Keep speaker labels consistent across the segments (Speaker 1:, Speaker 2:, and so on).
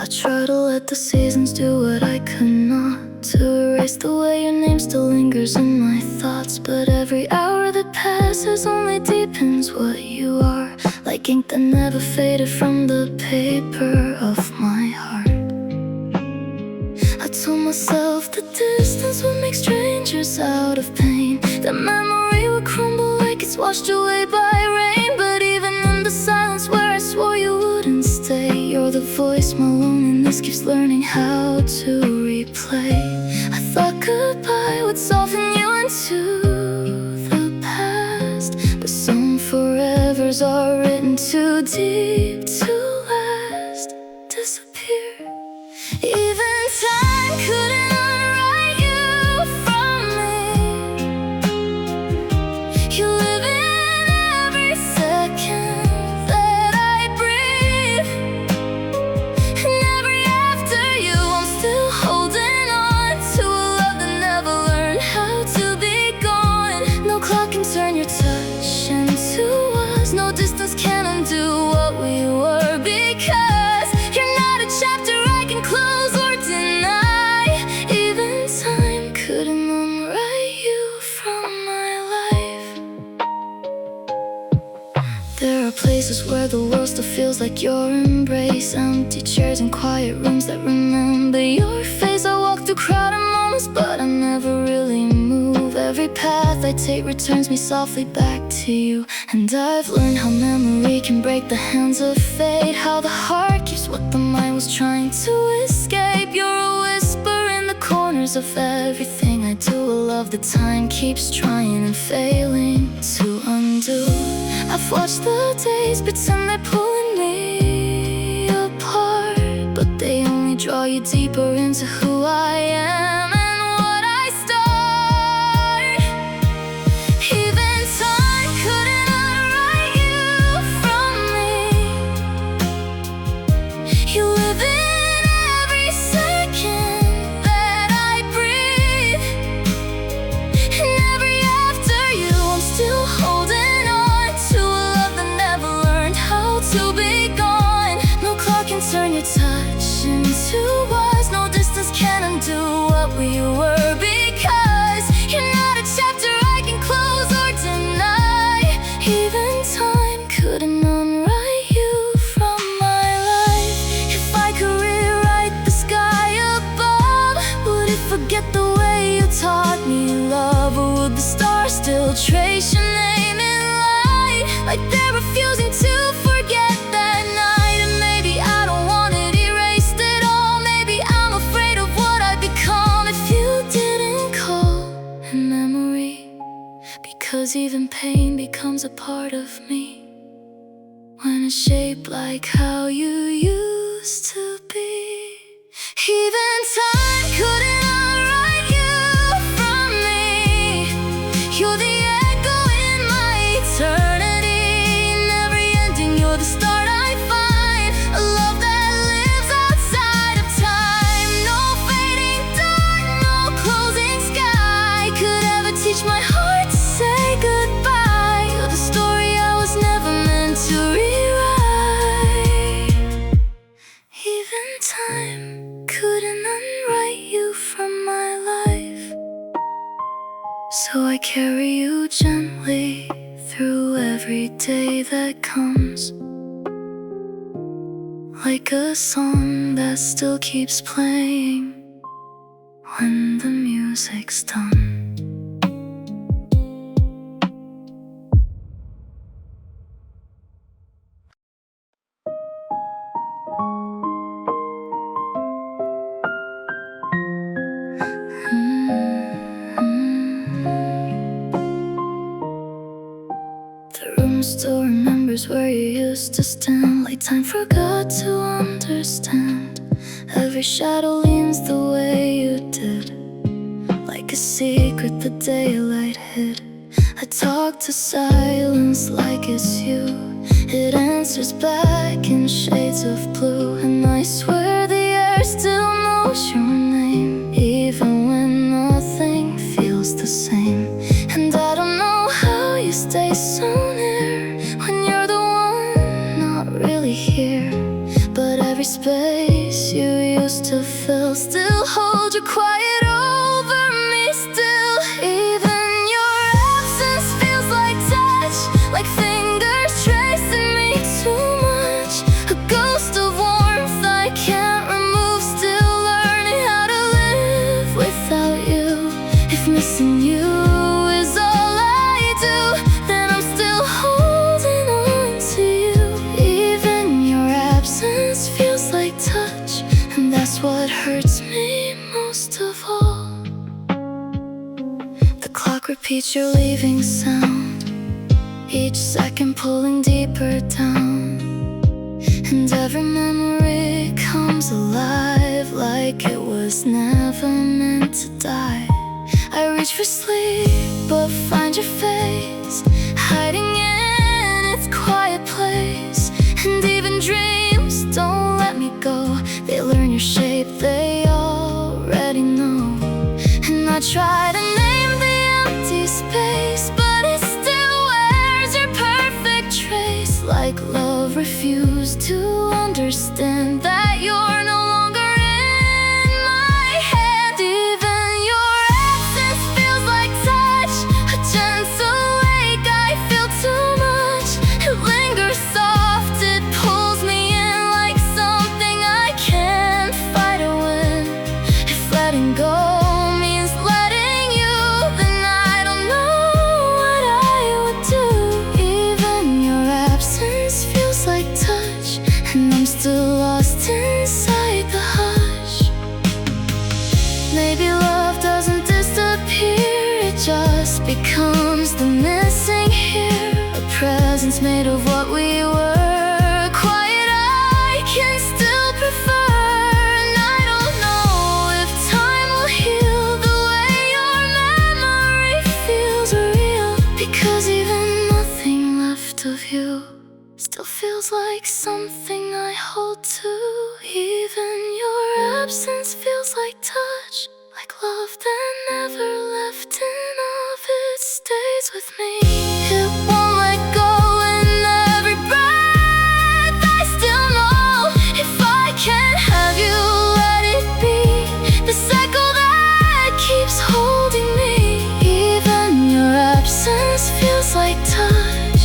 Speaker 1: try to let the seasons do what I could not, to erase the way your name still lingers in my thoughts. But every hour that passes only deepens what you are, like ink that never faded from the paper of my heart. I told myself the distance would make strangers out of pain, that memory would crumble like it's washed away by rain. But even in the silence where I swore you wouldn't stay, you're the voice my loneliness keeps learning how to replay. I thought goodbye would soften you into the past, but some forevers are written too deep to last. Disappear. Even time couldn't unwrite you from me. You live in every second that I breathe, and every after you I'm still holding on to a love that never learned how to be gone. No clock can turn your touch into us, no distance can undo what we were, because you're not a chapter I can close or deny. Even time couldn't unwrite you from my life. There are places where the world still feels like your embrace, empty chairs and quiet rooms that remember your face. I walk through crowded moments, but I never really move. Every path I take returns me softly back to you, and I've learned how memory can break the hands of fate, how the heart keeps what the mind was trying to escape. You're a whisper in the corners of everything I do, a love that time keeps trying and failing to undo. I've watched the days pretend they're pulling me apart, but they only draw you deeper into who I am and what I start. Even time couldn't unwrite you from me. You live in every second that I breathe, and every after you I'm still holding on to a love that never learned how to be gone. No clock can turn your touch into us, no distance can undo what we were, because you're not a chapter I can close or deny. Even time couldn't unwrite you from my life. If I could rewrite the sky above, would it forget the way you taught me love, or would the stars still trace your name in light, like they're refusing to forget that night? And maybe I don't want it erased at all, maybe I'm afraid of what I'd become if you didn't call a memory, because even pain becomes a part of me when it's shaped like how you used to be. Even time couldn't unwrite you from me. You're the echo in my eternity, in every ending you're the start I find, a love that lives outside of time. No fading dawn, no closing sky could ever teach my heart to say goodbye. You're the story I was never meant to rewrite. Even time couldn't unwrite you from my life, so I carry you gently through every day that comes, like a song that still keeps playing when the music's done. The room still remembers where you used to stand, like time forgot to understand. Every shadow leans the way you did, like a secret the daylight hid. I talk to silence like it's you, it answers back in shades of blue. And I swear the air still knows your name, even when nothing feels the same. And I don't know how you stay so near when you're the one not really here, but every space you used to fill. Still hold your quiet over me still. Even your absence feels like touch, like fingers tracing me too much. A ghost of warmth I can't remove. Still learning how to live without you. If missing you is all I do, then I'm still holding on to you. Even your absence feels like touch, and that's what hurts me most of all. The clock repeats your leaving sound, each second pulling deeper down. And every memory comes alive, like it was never meant to die. I reach for sleep, but find your face hiding in its quiet place. And even dreams don't let me go. They learn your shape, they already know. And I try to name the empty space, but it still wears your perfect trace. Like love refused to understand that you're no longer in my hand. Even your absence feels like touch, a gentle wake. I feel too much. It lingers soft, it pulls me in like something I can't fight or win. If letting go means letting you, then I don't know what I would do. Even your absence feels like touch, and I'm still lost inside the hush. Maybe love doesn't disappear, it just becomes the missing here. A presence made of what we were. Quiet I can still prefer. And I don't know if time will heal the way your memory feels real. Because even nothing left of you still feels like something I hold to. Even your absence feels like touch, like love that never left enough. It stays with me, it won't let go. In every breath I still know, if I can't have you, let it be. This echo that keeps holding me. Even your absence feels like touch,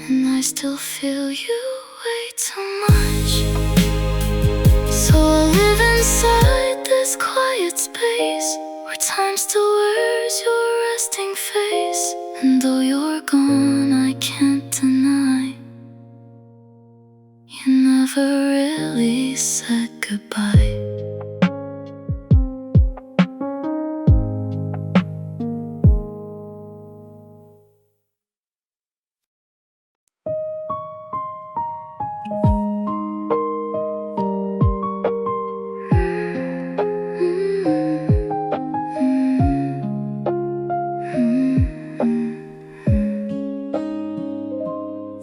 Speaker 1: and I still feel you way too much. So I live inside this quiet space, where time still wears your resting face. And though you're gone, I can't deny you never really said goodbye.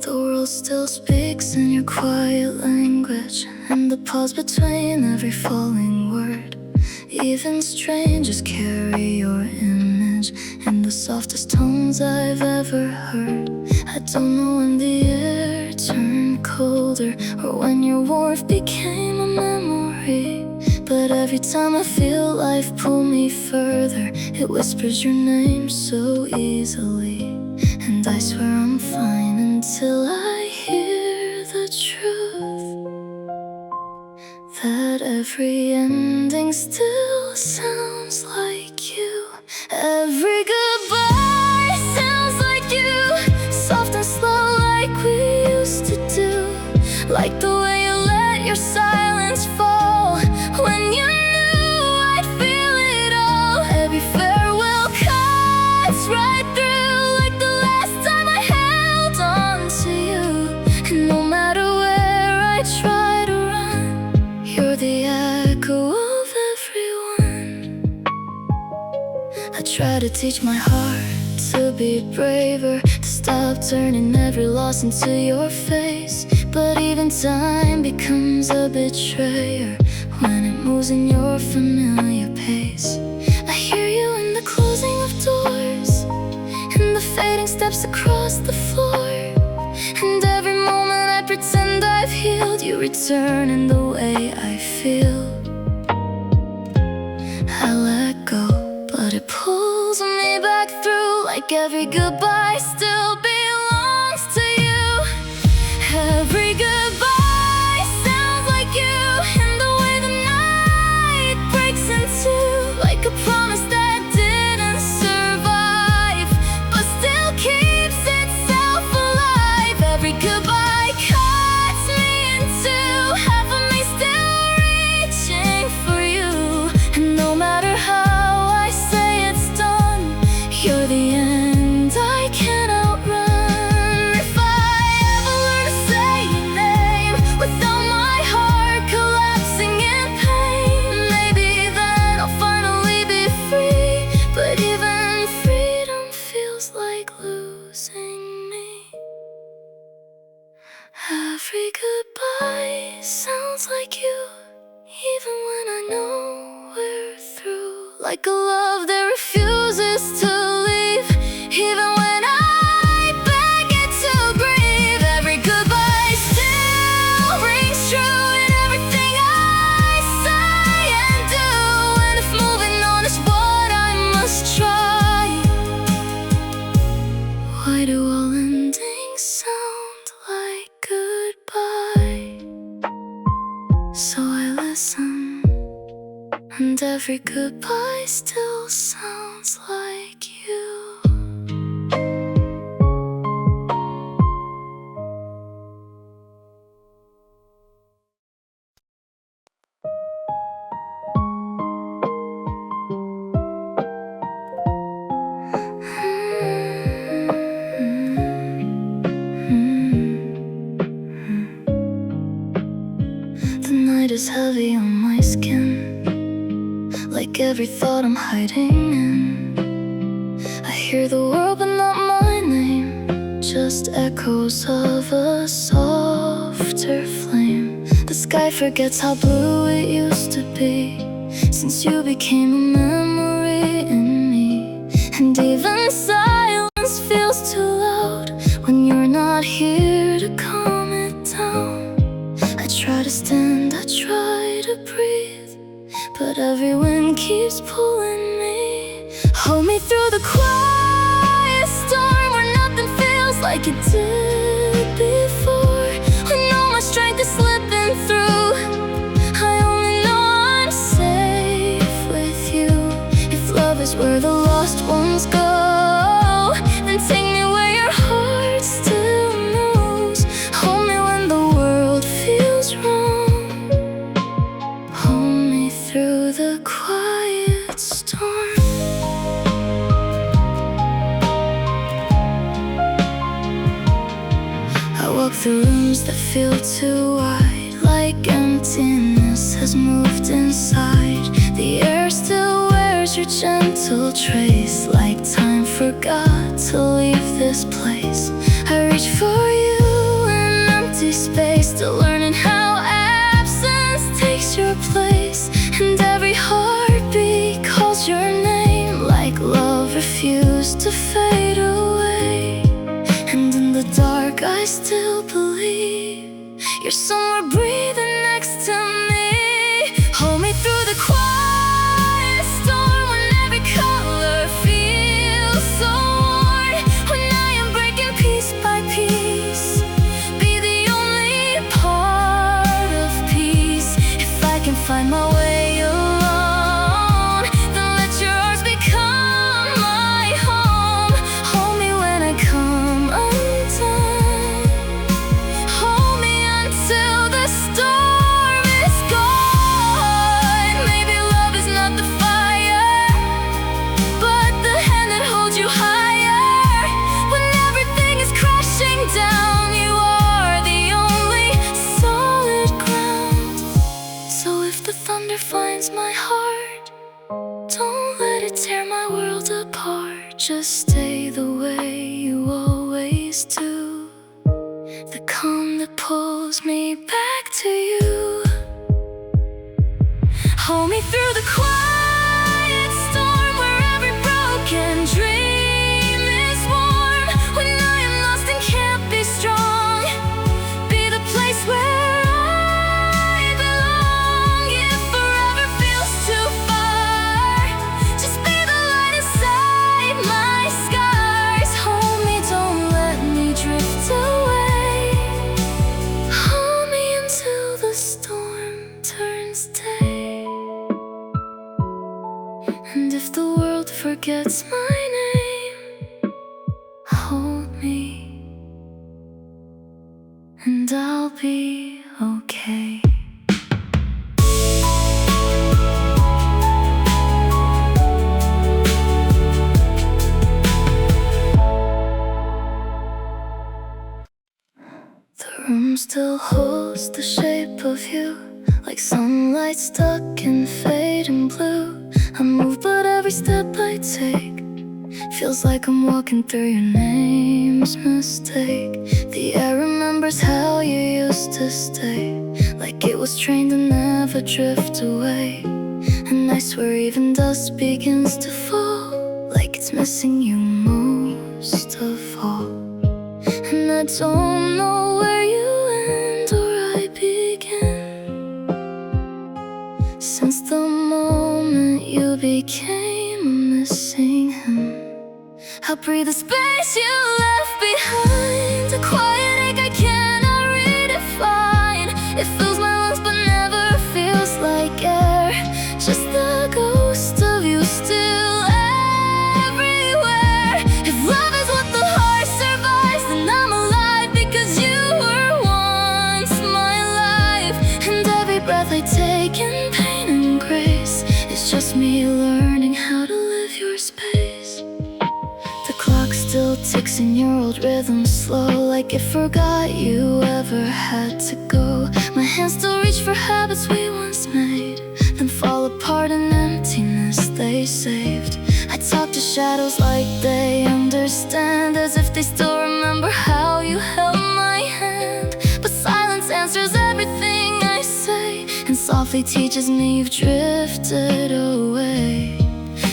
Speaker 1: The world still speaks in your quiet language, and the pause between every falling word. Even strangers carry your image in the softest tones I've ever heard. I don't know when the air turned colder, or when your warmth became a memory. But every time I feel life pull me further, it whispers your name so easily. And I swear I'm fine until I hear the truth, that every ending still sounds like you. Every goodbye sounds like you, soft and slow like we used to do. Like the way you let your silence fall when you knew I'd feel it all. Every farewell cuts right through, like the last time I held on to you. And no matter where I try to run, you're the echo of everyone. I try to teach my heart to be braver, to stop turning every loss into your face. But even time becomes a betrayer when it moves in your familiar pace. I hear you in the closing of doors, in the fading steps across the floor. And every moment I pretend I've healed, you return in the way I feel. I let go, but it pulls me back through, like every goodbye still belongs to you. Every goodbye sounds like you, and the way the night breaks in two, like a promise that didn't survive, but still keeps itself alive. Every goodbye cuts me in two, half of me still reaching for you. And no matter how I say it's done, you're the end I can't outrun. If I ever learn to say your name without my heart collapsing in pain, maybe then I'll finally be free. But even freedom feels like losing me. Every goodbye sounds like you, even when I know we're through. Like a love that refuses to leave, even when I beg it to breathe. Every goodbye still rings true in everything I say and do. And if moving on is what I must try, why do all endings sound like goodbye? So I listen, and every goodbye still sounds like you. The night is heavy on my skin, like every thought I'm hiding in. I hear the world but not my name, just echoes of a softer flame. The sky forgets how blue it used to be, since you became a memory in me. And even silence feels too loud when you're not here to calm it down. I try to stand, I try to breathe, but every wind keeps pulling me. Hold me through the quiet storm where nothing feels like it did before. When all my strength is slipping through, I only know I'm safe with you. If love is where the lost ones go, then take me where your heart still knows. Hold me when the world feels wrong, hold me through the quiet storm. I walk through rooms that feel too wide, like emptiness has moved inside. The air still wears your gentle trace, like time forgot to leave this place. I reach for you in empty space, still learning how absence takes your place. And every heartbeat calls your name, like love refused to fade away. And in the dark I still believe you're somewhere breathing next to me. Hold me through the quiet storm when every color feels so worn. When I am breaking piece by piece, be the only part of peace. If I can find my way alone, then let your arms become my home. Hold me when I come undone, hold me until the that's my name. Hold me, and I'll be okay. The room still holds the shape of you, like sunlight stuck in fading blue. I move, but every step I take feels like I'm walking through your name's mistake. The air remembers how you used to stay, like it was trained to never drift away. And I swear even dust begins to fall, like it's missing you most of all. And I don't know where you end or I begin, since the moment you became a missing him. I breathe the space you left behind, a quiet ache I cannot redefine. It fills my lungs but never feels like air, just the ghost of you still everywhere. If love is what the heart survives, then I'm alive, because you were once my life. And every breath I take in pain and grace, it's just me learning how to live your space. The clock still ticks in your old rhythm, slow, like it forgot you ever had to go. My hands still reach for habits we once made, then fall apart in emptiness they saved. I talk to shadows like they understand, as if they still remember how you held my hand. But silence answers everything I say, and softly teaches me you've drifted away.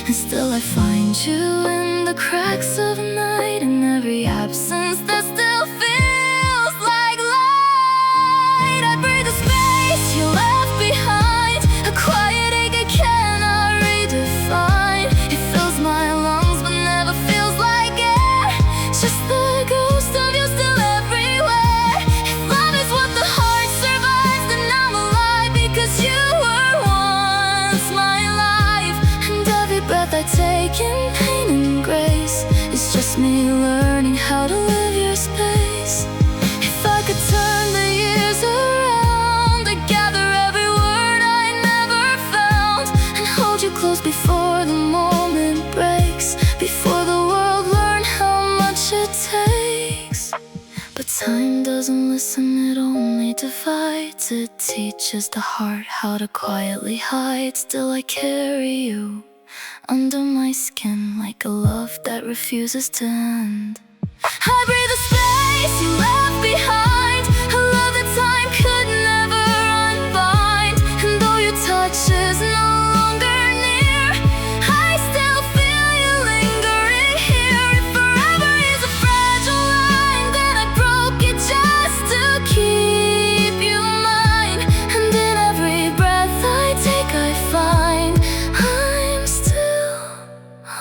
Speaker 1: And still I find you in the cracks of night, in every absence that still feels like light. I breathe the space you left behind, a quiet ache I cannot redefine. It fills my lungs but never feels like air, just the ghost of you still everywhere. If love is what the heart survives, then I'm alive, because you were once my life. And every breath I take in pain and grace, it's just me learning how to live your space. If I could turn the years around, I'd gather every word I never found, and hold you close before the moment breaks, before the world learned how much it takes. But time doesn't listen, it only divides. It teaches the heart how to quietly hide. Still I carry you under my skin, like a love that refuses to end. I breathe the space you left behind, a love that time could never unbind. And though your touch is no longer near, I still feel you lingering here. If forever is a fragile line, then I broke it just to keep you mine. And in every breath I take I find I'm still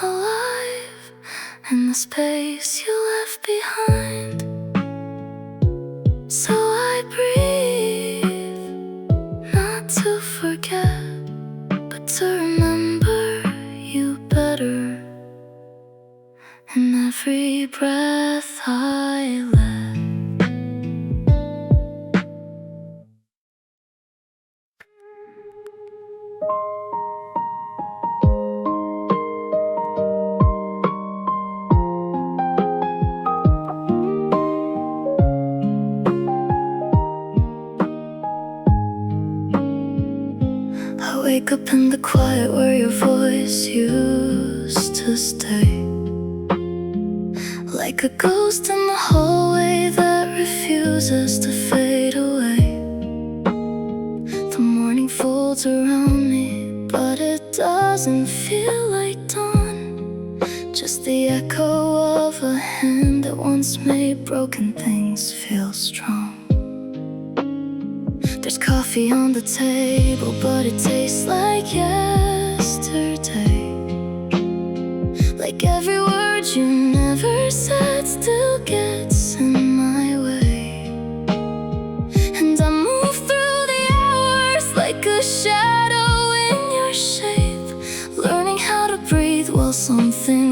Speaker 1: alive, in the space you left behind. So I breathe, not to forget, but to remember you better, in every breath I let. I wake up in the quiet where your voice used to stay, like a ghost in the hallway that refuses to fade away. The morning folds around me, but it doesn't feel like dawn, just the echo of a hand that once made broken things feel strong. There's coffee on the table, but it tastes like yesterday, like every word you never said still gets in my way. And I move through the hours like a shadow in your shape, learning how to breathe while something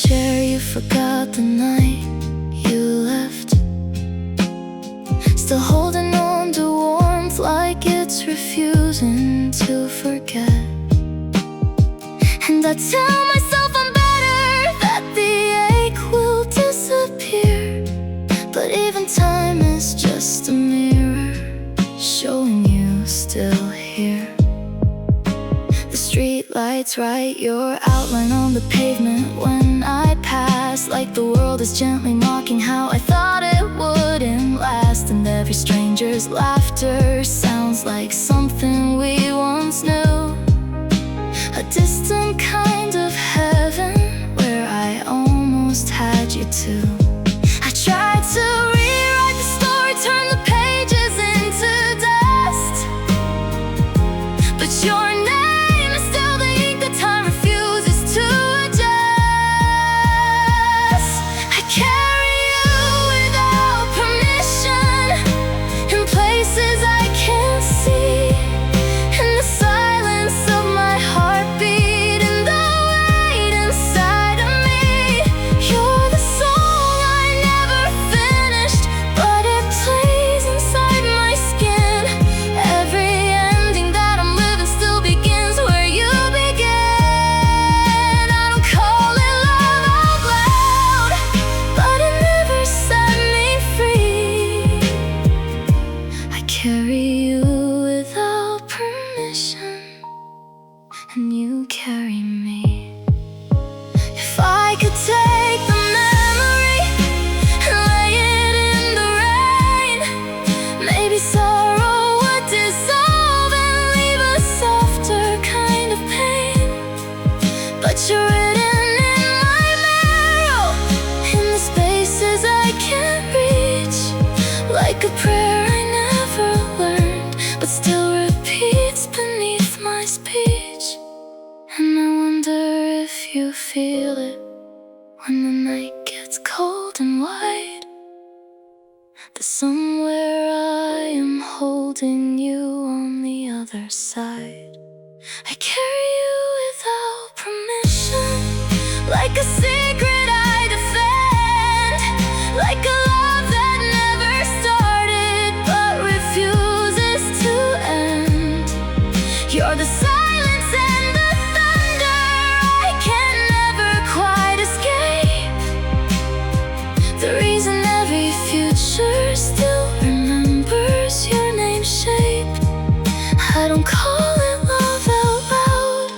Speaker 1: chair, you forgot the night you left. Still holding on to warmth like it's refusing to forget. And I tell myself I'm better, that the ache will disappear. But even time is just a mirror showing you still here. The street lights write your outline on the pavement when I pass, like the world is gently mocking how I thought it wouldn't last. And every stranger's laughter sounds like something we once knew, a distant kind of heaven where I almost had you too. I tried to rewrite the story, turn the pages into dust, but your name is still the ink that time refuses to adjust. I carry you without permission in places I can't see, in the silence of my heartbeat, in the weight inside of me. You're the song I never finished, but it plays inside my skin. Every ending that I'm living still begins where you began. I don't call it love out loud, but it never set me free. I carry you without permission, and you carry me. If I could take the memory and lay it in the rain, maybe sorrow would dissolve and leave a softer kind of pain. But you're written in my marrow, in the spaces I can't reach, like a prayer I never learned, but still repeats beneath my speech. And I wonder if you feel it when the night gets cold and wide, that somewhere I am holding you on the other side. I carry you without permission, like a secret I defend, like a love that never started but refuses to end. You're the silence and the thunder I can never quite escape, the reason every future still remembers your name shaped. I don't call it love out loud,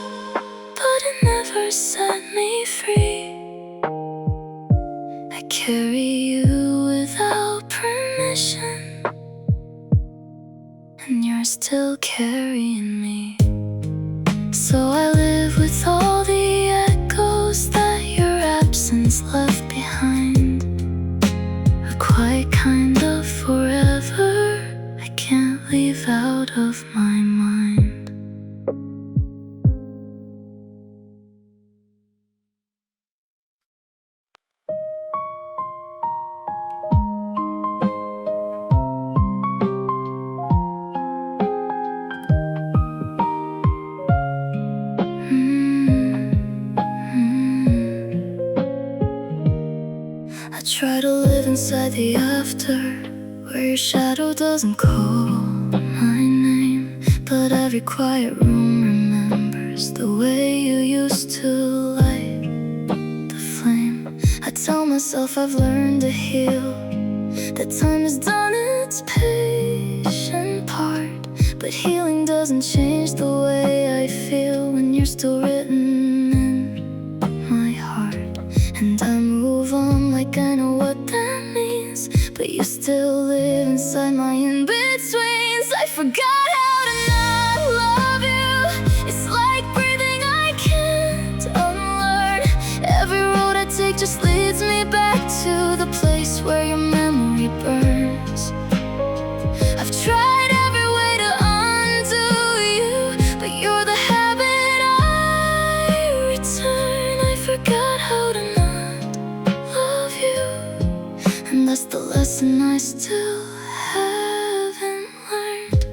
Speaker 1: but it never set me free. I carry you without permission, and you're still carrying me. So I live with all the echoes that your absence left behind, a quiet kind of forever I can't leave out of my mind. I try to live inside the after, where your shadow doesn't call my name, but every quiet room remembers the way you used to light the flame. I tell myself I've learned to heal, that time has done its patient part, but healing doesn't change the way I feel when you're still written in my heart. And I move on like I know what that means, but you still live inside my in-betweens. I forgot how to not love you. It's like breathing I can't unlearn. Every road I take just leads me back to the place where your memory burns. I've tried every way to undo you, but you're the habit I return. I forgot how to not love you, and that's the lesson I still haven't learned.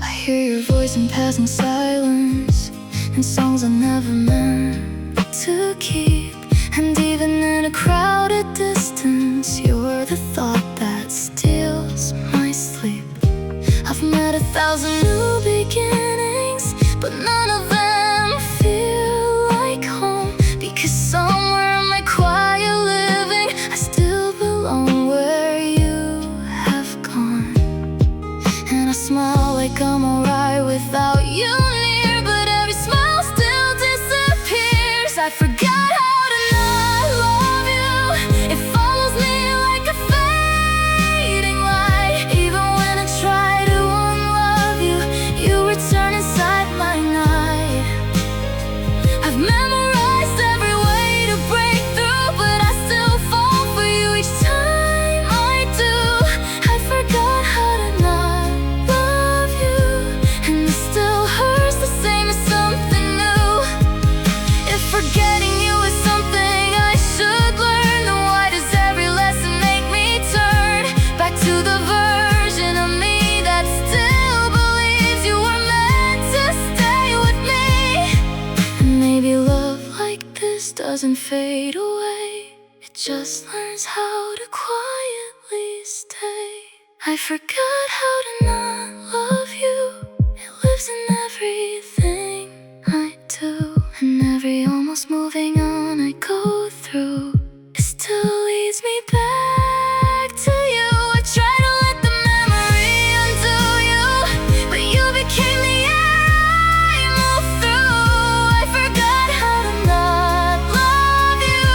Speaker 1: I hear your voice in passing silence, in songs I never meant to keep. And even in a crowded distance, you're the thought that steals my sleep. I've met 1,000 new beginnings, but none of them feel like home. Because somewhere in my quiet living, I still belong where you have gone. And I smile like I'm alright without you near, but every smile still disappears. I forgot how to not love you. It follows me like a fading light. Even when I try to unlove you, you return inside my night. I've memorized every way to break through, but I still fall for you each time I do. I forgot how to not love you, and it still hurts the same as something new. If forgetting you is something I should learn, then why does every lesson make me turn back to the version of me that still believes you were meant to stay with me? And maybe love like this doesn't fade away, it just learns how to quietly stay. I forgot how to not love you. It lives in everything I do, and every almost moving on I go through, it still leads me back to you. I try to let the memory undo you, but you became the air I move through. I forgot how to not love you,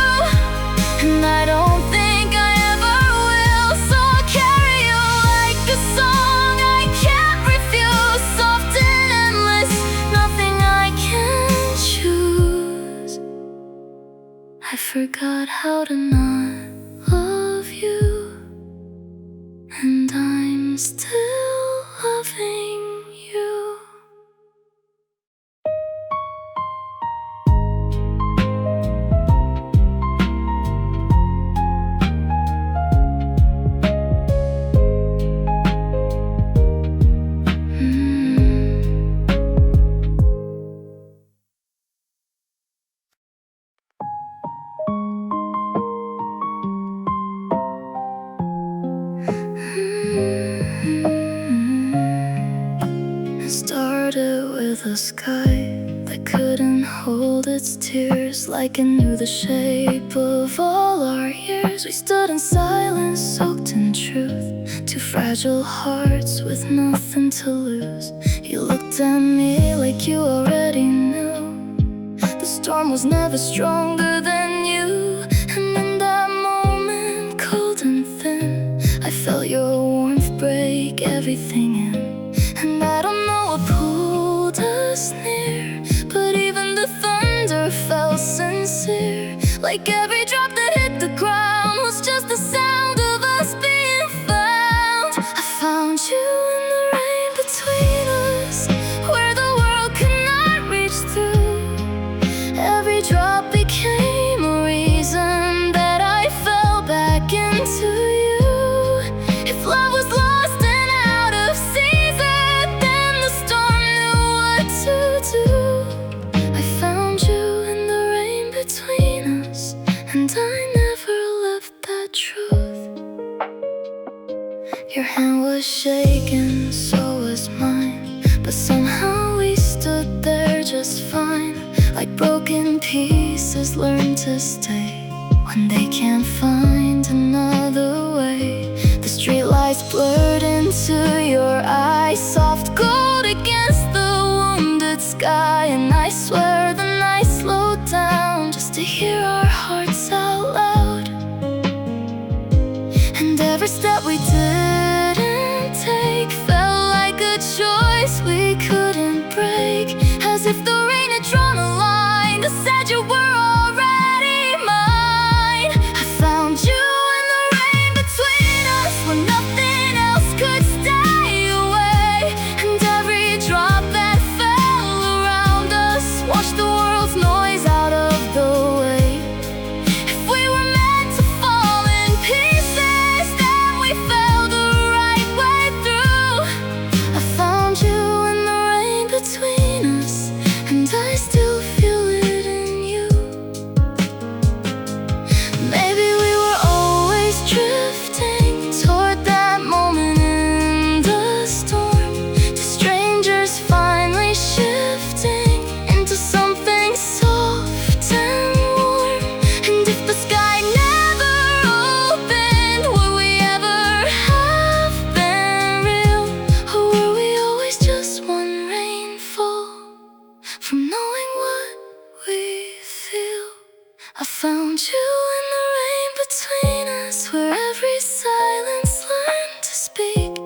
Speaker 1: and I don't think I ever will. So I'll carry you like a song I can't refuse, soft and endless, nothing I can choose. I forgot how to not love you, and I'm still loving you. It started with a sky that couldn't hold its tears, like it knew the shape of all our years. We stood in silence, soaked in truth, two fragile hearts with nothing to lose. You looked at me like you already knew the storm was never stronger than you. And in that moment, cold and thin, I felt your warmth break everything in. And I don't know what pulled us near, but even the thunder felt sincere. Like every drop that hit the ground was just the sound of us being found. I found you in the rain between us, where the world could not reach through. Every drop became a reason that I fell back into you. If love was lost and out of season, then the storm knew what to do. I found you in the rain between us, and I never left that truth. Your hand was shaking, so was mine, but somehow we stood there just fine. Like broken pieces learn to stay when they can't find another way. The streetlights blurred into your eyes, soft gold against the wounded sky. And I swear the night slowed down just to hear our hearts out loud. And every step we didn't take felt like a choice we couldn't break, as if the rain had drawn a line that said you were already mine. I found you in the rain between us, when nothing else could stay away. And every drop that fell around us washed the world's noise out of the way. I found you in the rain between us, where every silence learned to speak.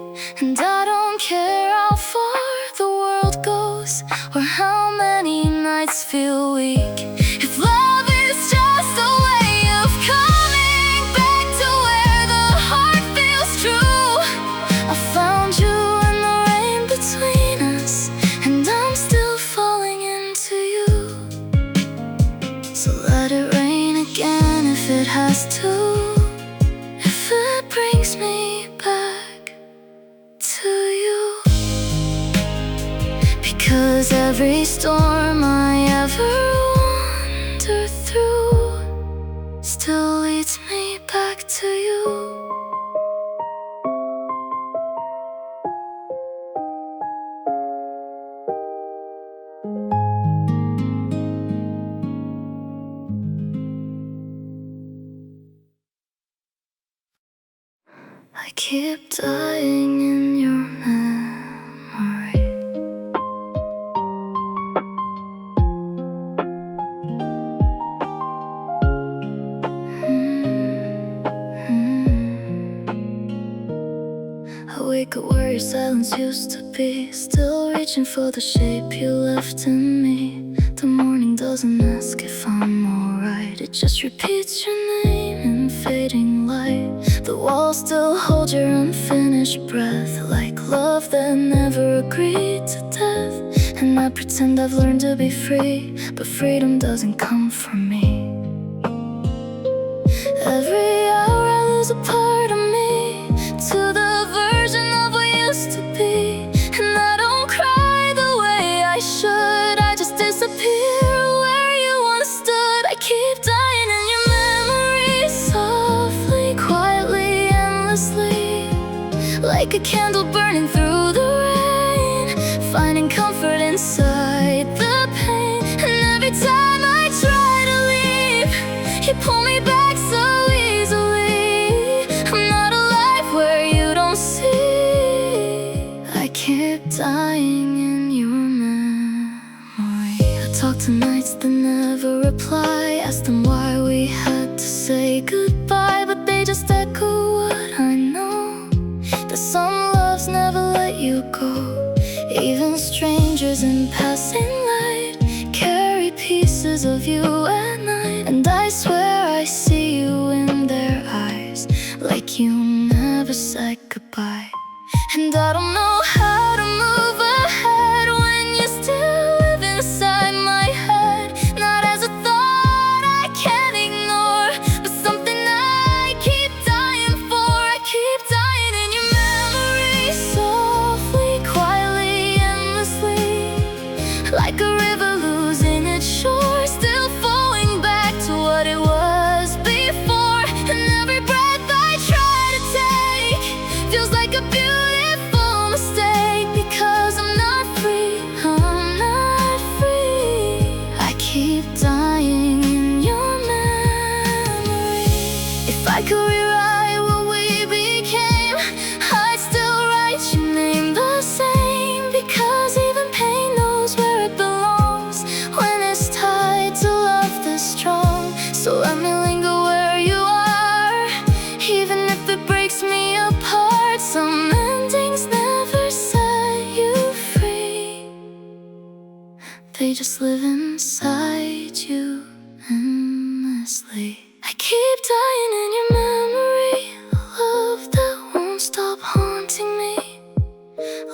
Speaker 1: And I don't care how far the world goes, or how many nights feel weak. If love is just a way of coming back to where the heart feels true, I found you in the rain between us, and I'm still falling into you. So let it rain again if it has to, if it brings me back to you. Because every storm I ever wander through still leads me back to you. I keep dying in your memory. I wake up where your silence used to be, still reaching for the shape you left in me. The morning doesn't ask if I'm alright, it just repeats your name in fading light. The walls still hold your unfinished breath, like love that never agreed to death. And I pretend I've learned to be free, but freedom doesn't come from me. Every hour I lose a part of me, to the version of what used to be. And I don't cry the way I should, I just disappear where you once stood. I keep dying in your memory, softly, quietly, endlessly, like a candle burning through the rain, finding comfort inside the pain. And every time I try to leave, you pull me back so easily. I'm not alive where you don't see. I keep dying in your memory. I talk to nights that never reply, ask them why we had to say goodbye, but they just echo what I know, that some loves never let you go. Even strangers in passing light carry pieces of you at night. And I swear I see you in their eyes, like you never said goodbye. And I don't know how to move ahead when you still live inside my head. Not as a thought I can't ignore, but something I keep dying for. I keep dying in your memory, softly, quietly, endlessly, like a river losing its shore, still flowing back to what it was before. And every breath I try to take feels like a beautiful mistake, because I'm not free, I'm not free. I keep dying in your memory. If I could rewrite what we became, I'd still write your name the same, because even pain knows where it belongs when it's tied to love this strong. So let me linger where you are, even if it breaks me apart. Some endings never set you free, they just live inside you endlessly. I keep dying in your memory, a love that won't stop haunting me,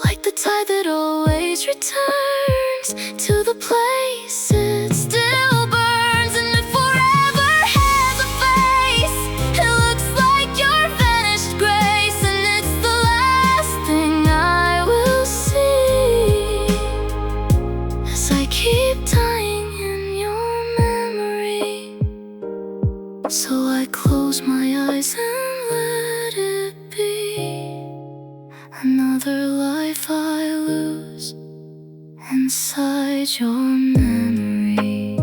Speaker 1: like the tide that always returns to the place it still burns. And if forever has a face, it looks like your vanished grace, and it's the last thing I will see, as I keep dying in your memory. So I close my eyes and let it be, another life I lose inside your memory.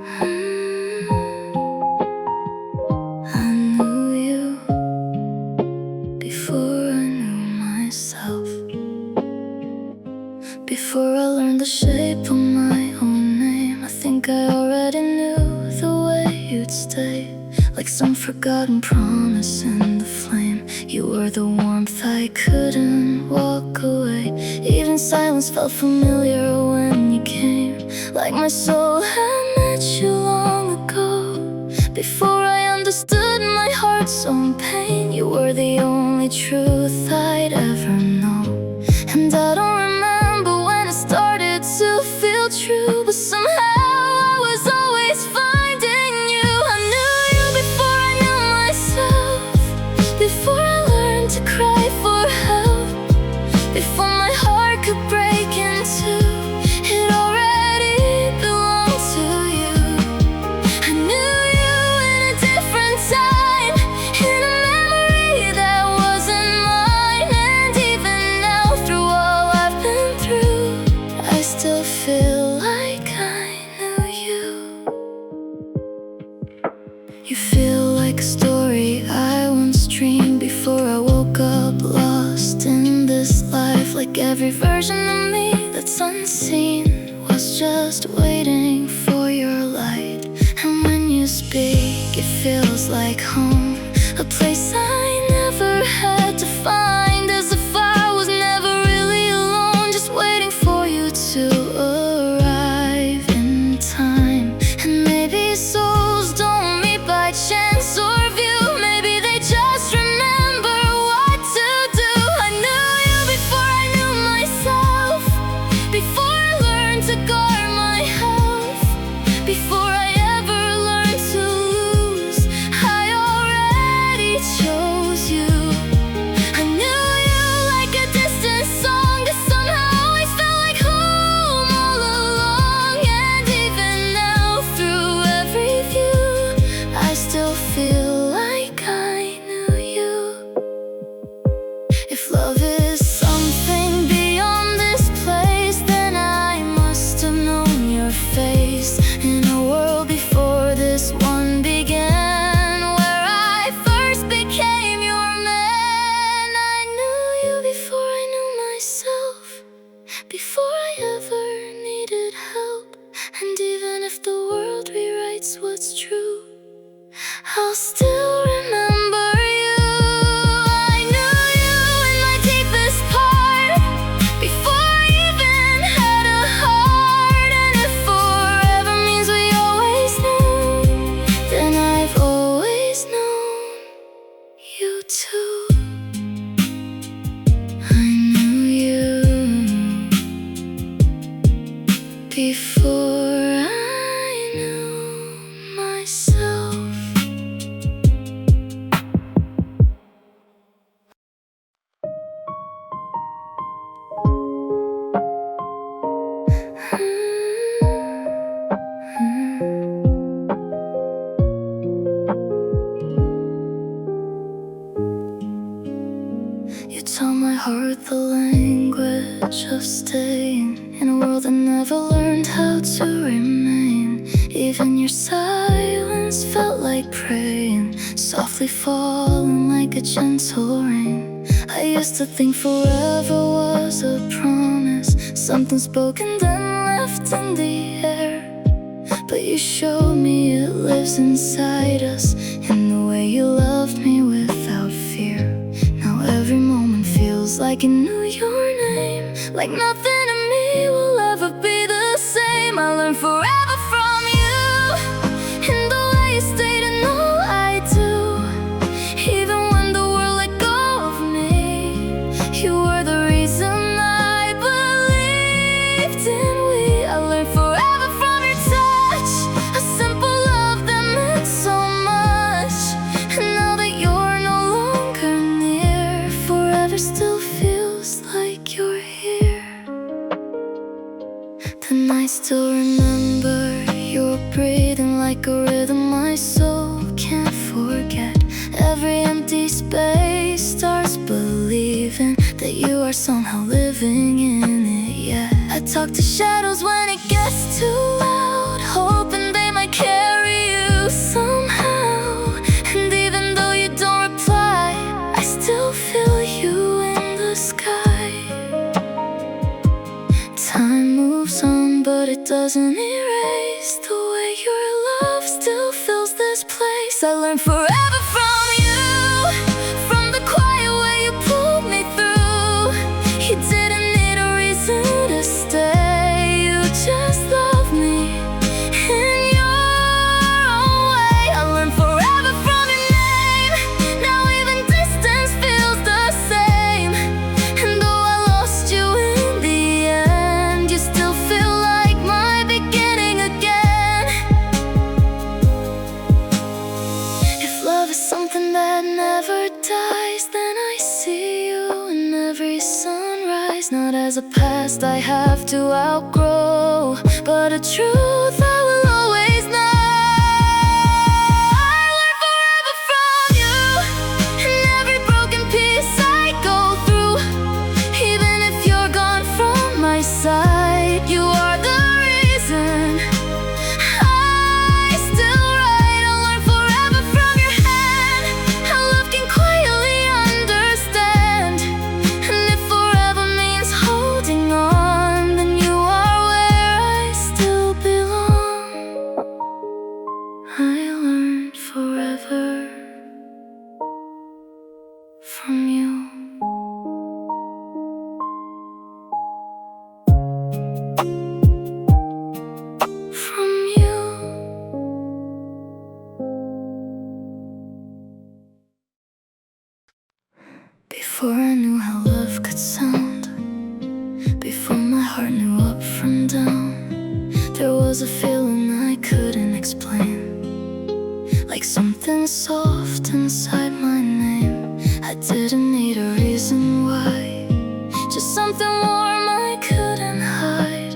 Speaker 1: I knew you before I knew myself, before I learned the shape of my own name. I think I already knew the way you'd stay, like some forgotten promise in the flame. You were the warmth I couldn't walk away. Even silence felt familiar when you came, like my soul had met you long ago. Before I understood my heart's own pain, you were the only truth I'd ever know. And I don't remember when it started to feel true, but somehow I was always finding you. I knew you before I knew myself, before I learned to cry for help, before my heart could break in two. It already belonged to you. I knew you in a different time, in a memory that wasn't mine. And even now, through all I've been through, I still feel like I knew you. You feel like a story I once dreamed before I woke up, lost in this life. Like every version of me that's unseen was just waiting for your light. And when you speak, it feels like home, a place I never had to find, as if I was never really alone, just waiting for you to arrive in time. And maybe souls don't meet by chance or view, maybe they just remember what to do. I knew you before I knew myself, before I learned to guard my health, before I ever learned to lose, I already chose you. I knew you like a distant song that somehow always felt like home all along. And even now, through every view, I still feel like I knew you. If love is something beyond this place, then I must have known your face in a world before this one began, where I first became your man. I knew you before I knew myself, before I ever needed help. And even if the world rewrites what's true, I'll still remember you. I knew you in my deepest part, before I even had a heart. And if forever means we always knew, then I've always known you too. I knew you before I knew myself. You taught my heart the language of staying in a world that never learned how to remain. Even your silence felt like praying, softly falling like a gentle rain. I used to think forever was a promise, something spoken then left in the air. But you showed me it lives inside us, in the way you loved me without fear. Now every moment feels like you knew your name, like nothing in me will ever be the same. I learned forever from you, in the way you stayed in all I do. Even when the world let go of me, you were the reason I believed in we. I learned forever from your touch, a simple love that meant so much. And now that you're no longer near, forever still feels like you're here. Then I still remember your breathing like a rhythm my soul can't forget. Every empty space starts believing that you are somehow living in it, yeah. I talk to shadows when it gets too loud, hoping they might erase the way your love still fills this place. I learned forever from you, from the quiet way you pulled me through. You didn't need a reason to stay, you just loved me in your own way. I learned forever from your name, now even distance feels the same. And though I lost you in the end, you still feel like my beginning again. If love is something that never dies, then I see you in every sunrise. Not as a past I have to outgrow, but a truth I will always know. I learn forever from you, and every broken piece I go through. Even if you're gone from my side, you are the reason I still write. I learn forever from your hand, how love can quietly understand. And if forever means holding on, then you are where I still belong. I learned forever from you. From you. Before I knew how love could sound, before my heart knew up from down, there was a feeling I couldn't explain, like something soft inside my name. I didn't need a reason why, just something warm I couldn't hide.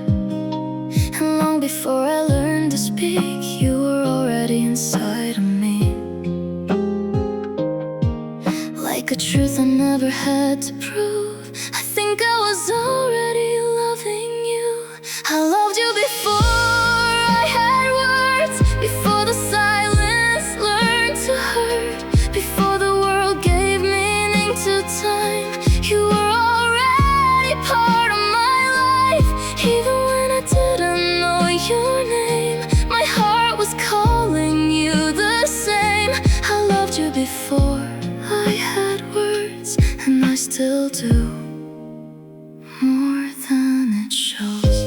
Speaker 1: And long before I learned to speak, you were already inside of me, like a truth I never had to prove. I think I was already loving you. I loved you before I had words, before the silence learned to hurt, before the world gave meaning to time. You were already part of my life, even when I didn't know your name. My heart was calling you the same. I loved you before I had words, and I still do, more than it shows.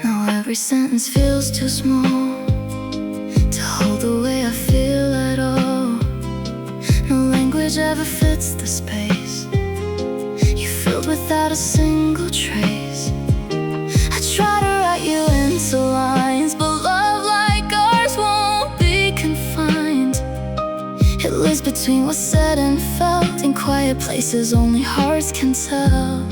Speaker 1: Now every sentence feels too small to hold the way I feel at all. No language ever fits the space you filled without a single trace. I try to write you into lines, but love like ours won't be confined. It lives between what's said and felt, in quiet places only hearts can tell.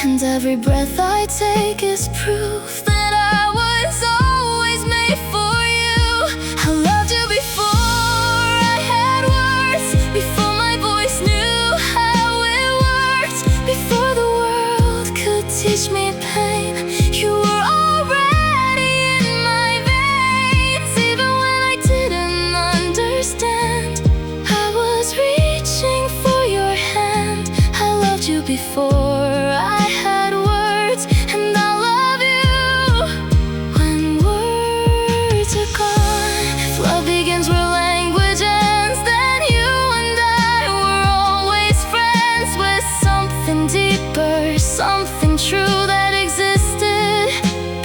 Speaker 1: And every breath I take is proof that I was always made for you. I loved you before I had words, before my voice knew how it worked, before the world could teach me pain. You were already in my veins, even when I didn't understand. I was reaching for your hand. I loved you before I had words, and I love you when words are gone. If love begins where language ends, then you and I were always friends, with something deeper, something true that existed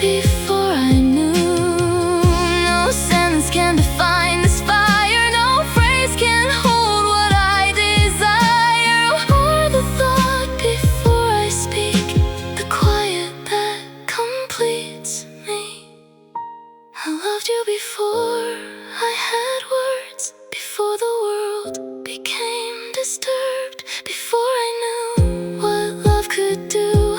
Speaker 1: before I knew. No sentence can define this fire, no phrase can hold what I desire, or the thought before I speak, the quiet that completes me. I loved you before I had words, before the world became disturbed, before I knew what love could do.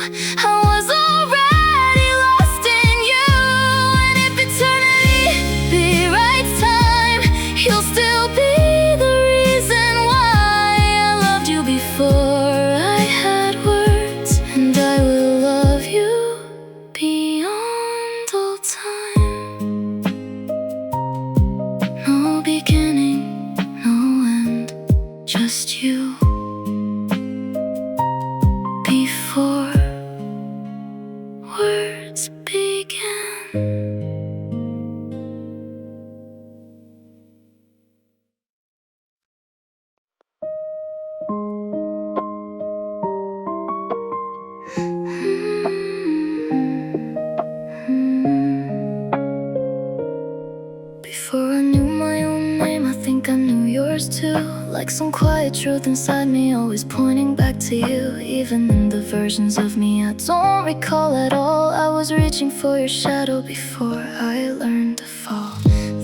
Speaker 1: used to. Like some quiet truth inside me, always pointing back to you. Even in the versions of me I don't recall at all, I was reaching for your shadow before I learned to fall.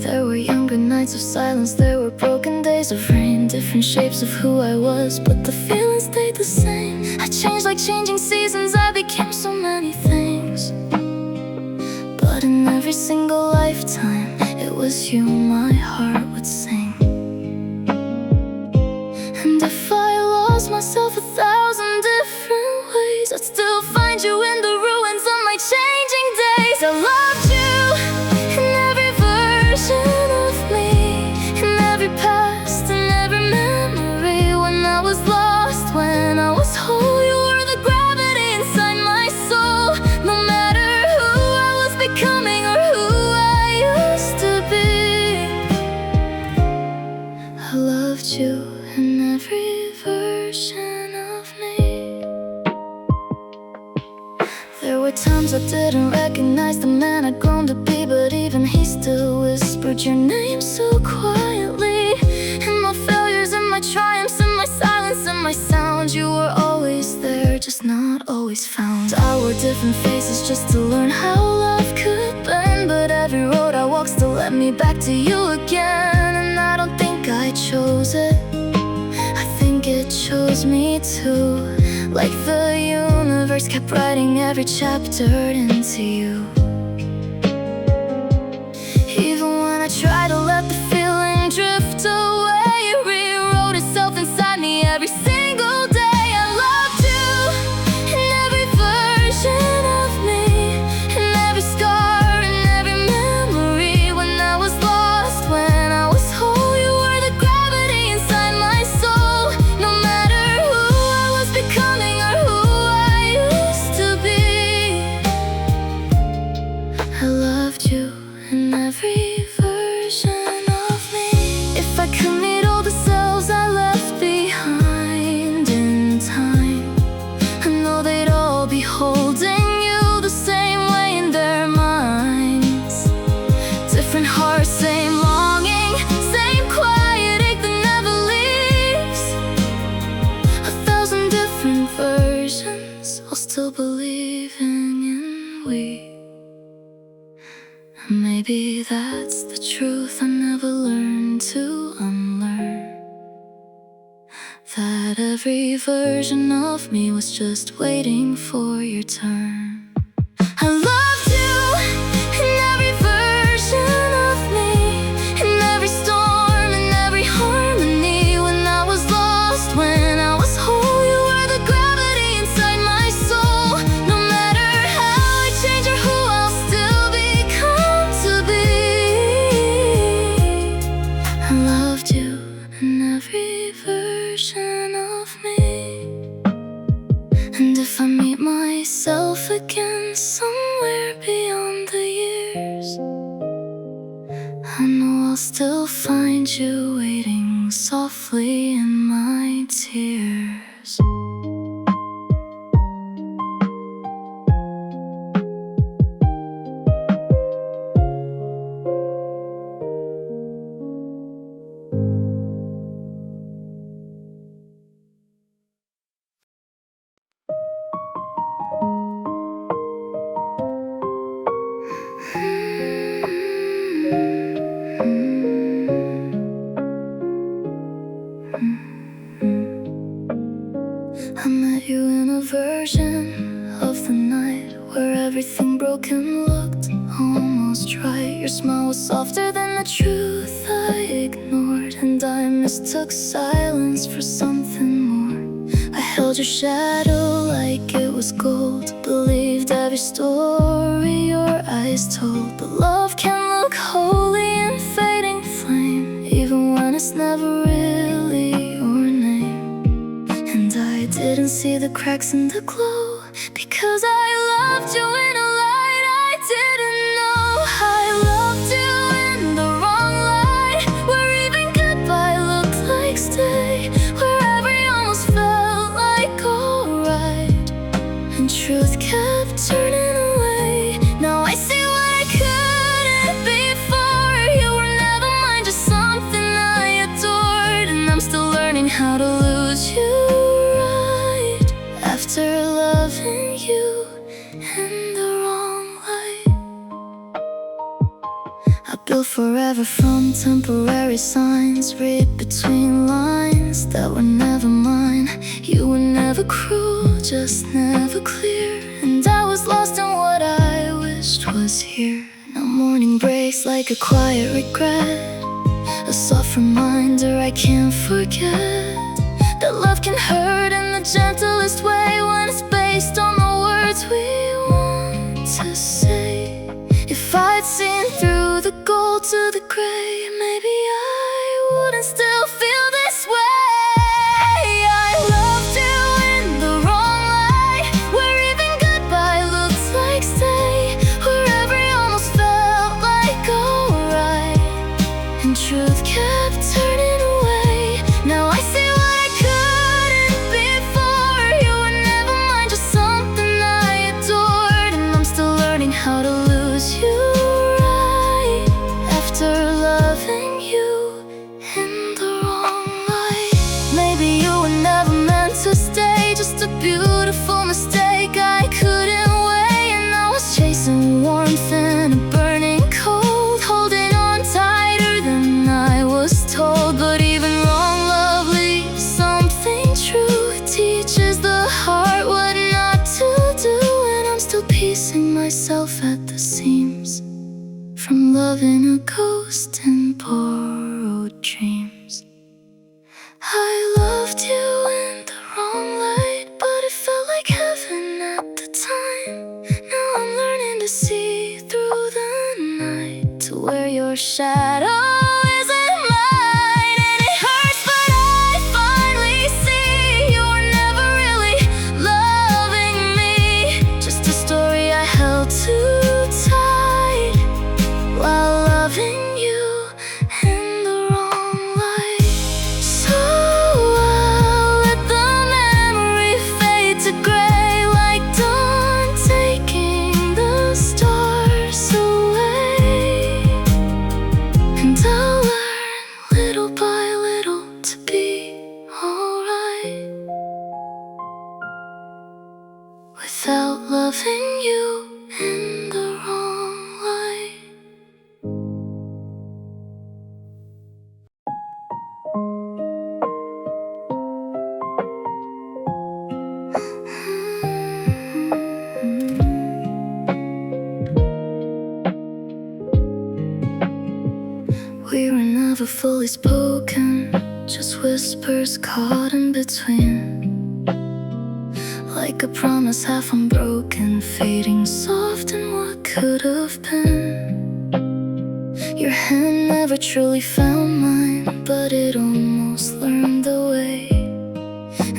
Speaker 1: There were younger nights of silence, there were broken days of rain, different shapes of who I was, but the feeling stayed the same. I changed like changing seasons, I became so many things, but in every single lifetime, it was you my heart would sing. And if I lost myself 1,000 different ways, I'd still find you in the ruins of my changing days. I loved you in every version of me, in every past, in every memory. When I was lost, when I was whole, you were the gravity inside my soul. No matter who I was becoming or who I used to be, I loved you in every version of me. There were times I didn't recognize the man I'd grown to be, but even he still whispered your name so quietly. In my failures, in my triumphs, in my silence, in my sound, you were always there, just not always found. I wore different faces just to learn how love could bend, but every road I walked still led me back to you again. And I don't think I chose it, I think it chose me too. Like the universe kept writing every chapter into you. Even when I tried to let the feeling drift away, it rewrote itself inside me every single day. I loved you in every version of me, in every scar, in every memory. When I was lost, when I was whole, you were the gravity inside my soul. No matter who I was becoming or who I used to be, I loved you in every version of me. If I could meet all the selves I left behind in time, I know they'd all be holding you the same way in their minds. Different hearts, same longing, same quiet ache that never leaves. 1,000 different versions, all still believing in we. Maybe that's the truth I never learned to unlearn, that every version of me was just waiting for your turn. I loved you in every version of me, in every storm, in every harmony. When I was lost, when I was whole, you were the gravity inside my soul. No matter how I change or who I'll still become to be, I loved you in every version of me. And if I meet myself again somewhere beyond the years, I know I'll still find you waiting softly in my tears. I met you in a version of the night where everything broken looked almost right. Your smile was softer than the truth I ignored, and I mistook silence for something more. I held your shadow like it was gold, believed every story your eyes told. But love can look holy in fading flame, even when it's never really your name. And I didn't see the cracks in the glow, because I loved you in a light I didn't know. I loved you in the wrong light, where even goodbye looked like stay, where every almost felt like alright, and truth kept turning away. Now I see what I couldn't be for. You were never mine, just something I adored. And after loving you in the wrong light. I built forever from temporary signs, read between lines that were never mine. You were never cruel, just never clear, and I was lost in what I wished was here. Now morning breaks like a quiet regret, a soft reminder I can't forget that love can hurt in the gentlest way when it's based on the words we want to say. If I'd seen through the gold to the gray, maybe I wouldn't still feel this way. I loved you in the wrong light, where even goodbye looks like stay, where every almost felt like alright, and truth kept turning away. Now I see what I couldn't before. You were never mine, just something I adored, and I'm still learning how to lose you right after loving you in the wrong light. Maybe you were never meant to stay, just a beautiful mistake I couldn't weigh, and I was chasing warmth in a burning cold, holding on tighter than I was told. But even wrong love leaves something true, it teaches the heart what not to do, and I'm still piecing myself at the seams from loving a ghost in borrowed dreams. I loved you in the wrong light, but it felt like heaven at the time. Now I'm learning to see through the night to where your shadow isn't mine, and it hurts, but I finally see you were never really loving me, just a story I held too tight while loving you in the wrong light. So I'll let the memory fade to gray like dawn taking the stars away, and I'll learn little by little to be alright without loving you in the wrong light. We were never fully spoken, just whispers caught in between, like a promise half unbroken, fading soft in what could have been. Your hand never truly found mine, but it almost learned the way,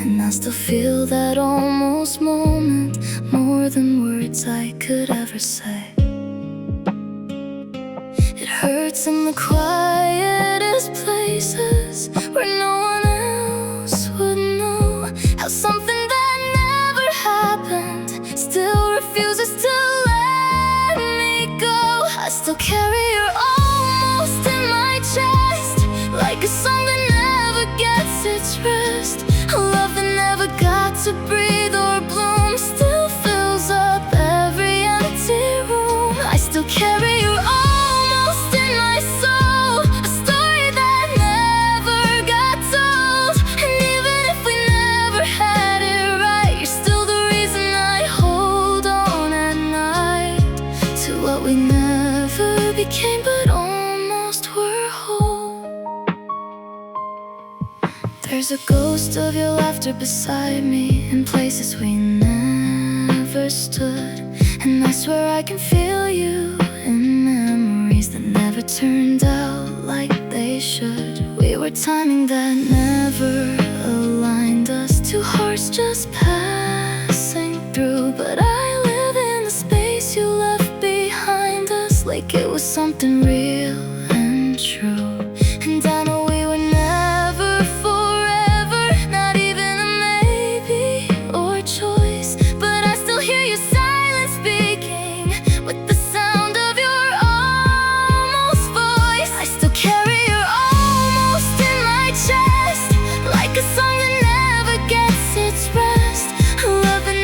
Speaker 1: and I still feel that almost moment more than words I could ever say. It hurts in the quietest places where no one else would know, how something that never happened still refuses to let me go. I still carry your almost in my chest, like a song that never gets its rest, a love that never got to breathe or bloom, still fills up every empty room. I still carry your almost in my soul, a story that never got told, and even if we never had it right, you're still the reason I hold on at night to what we never became but almost were whole. There's a ghost of your laughter beside me in places we never stood, and I swear I can feel you in memories that never turned out like they should. We were timing that never aligned us, two hearts just passing through, but I live in the space you left behind us, like it was something real and true. And I know we were never forever, not even a maybe or choice, but I still hear your silence speaking with the sound of your almost voice. I still carry your almost in my chest, like a song that never gets its rest, a love that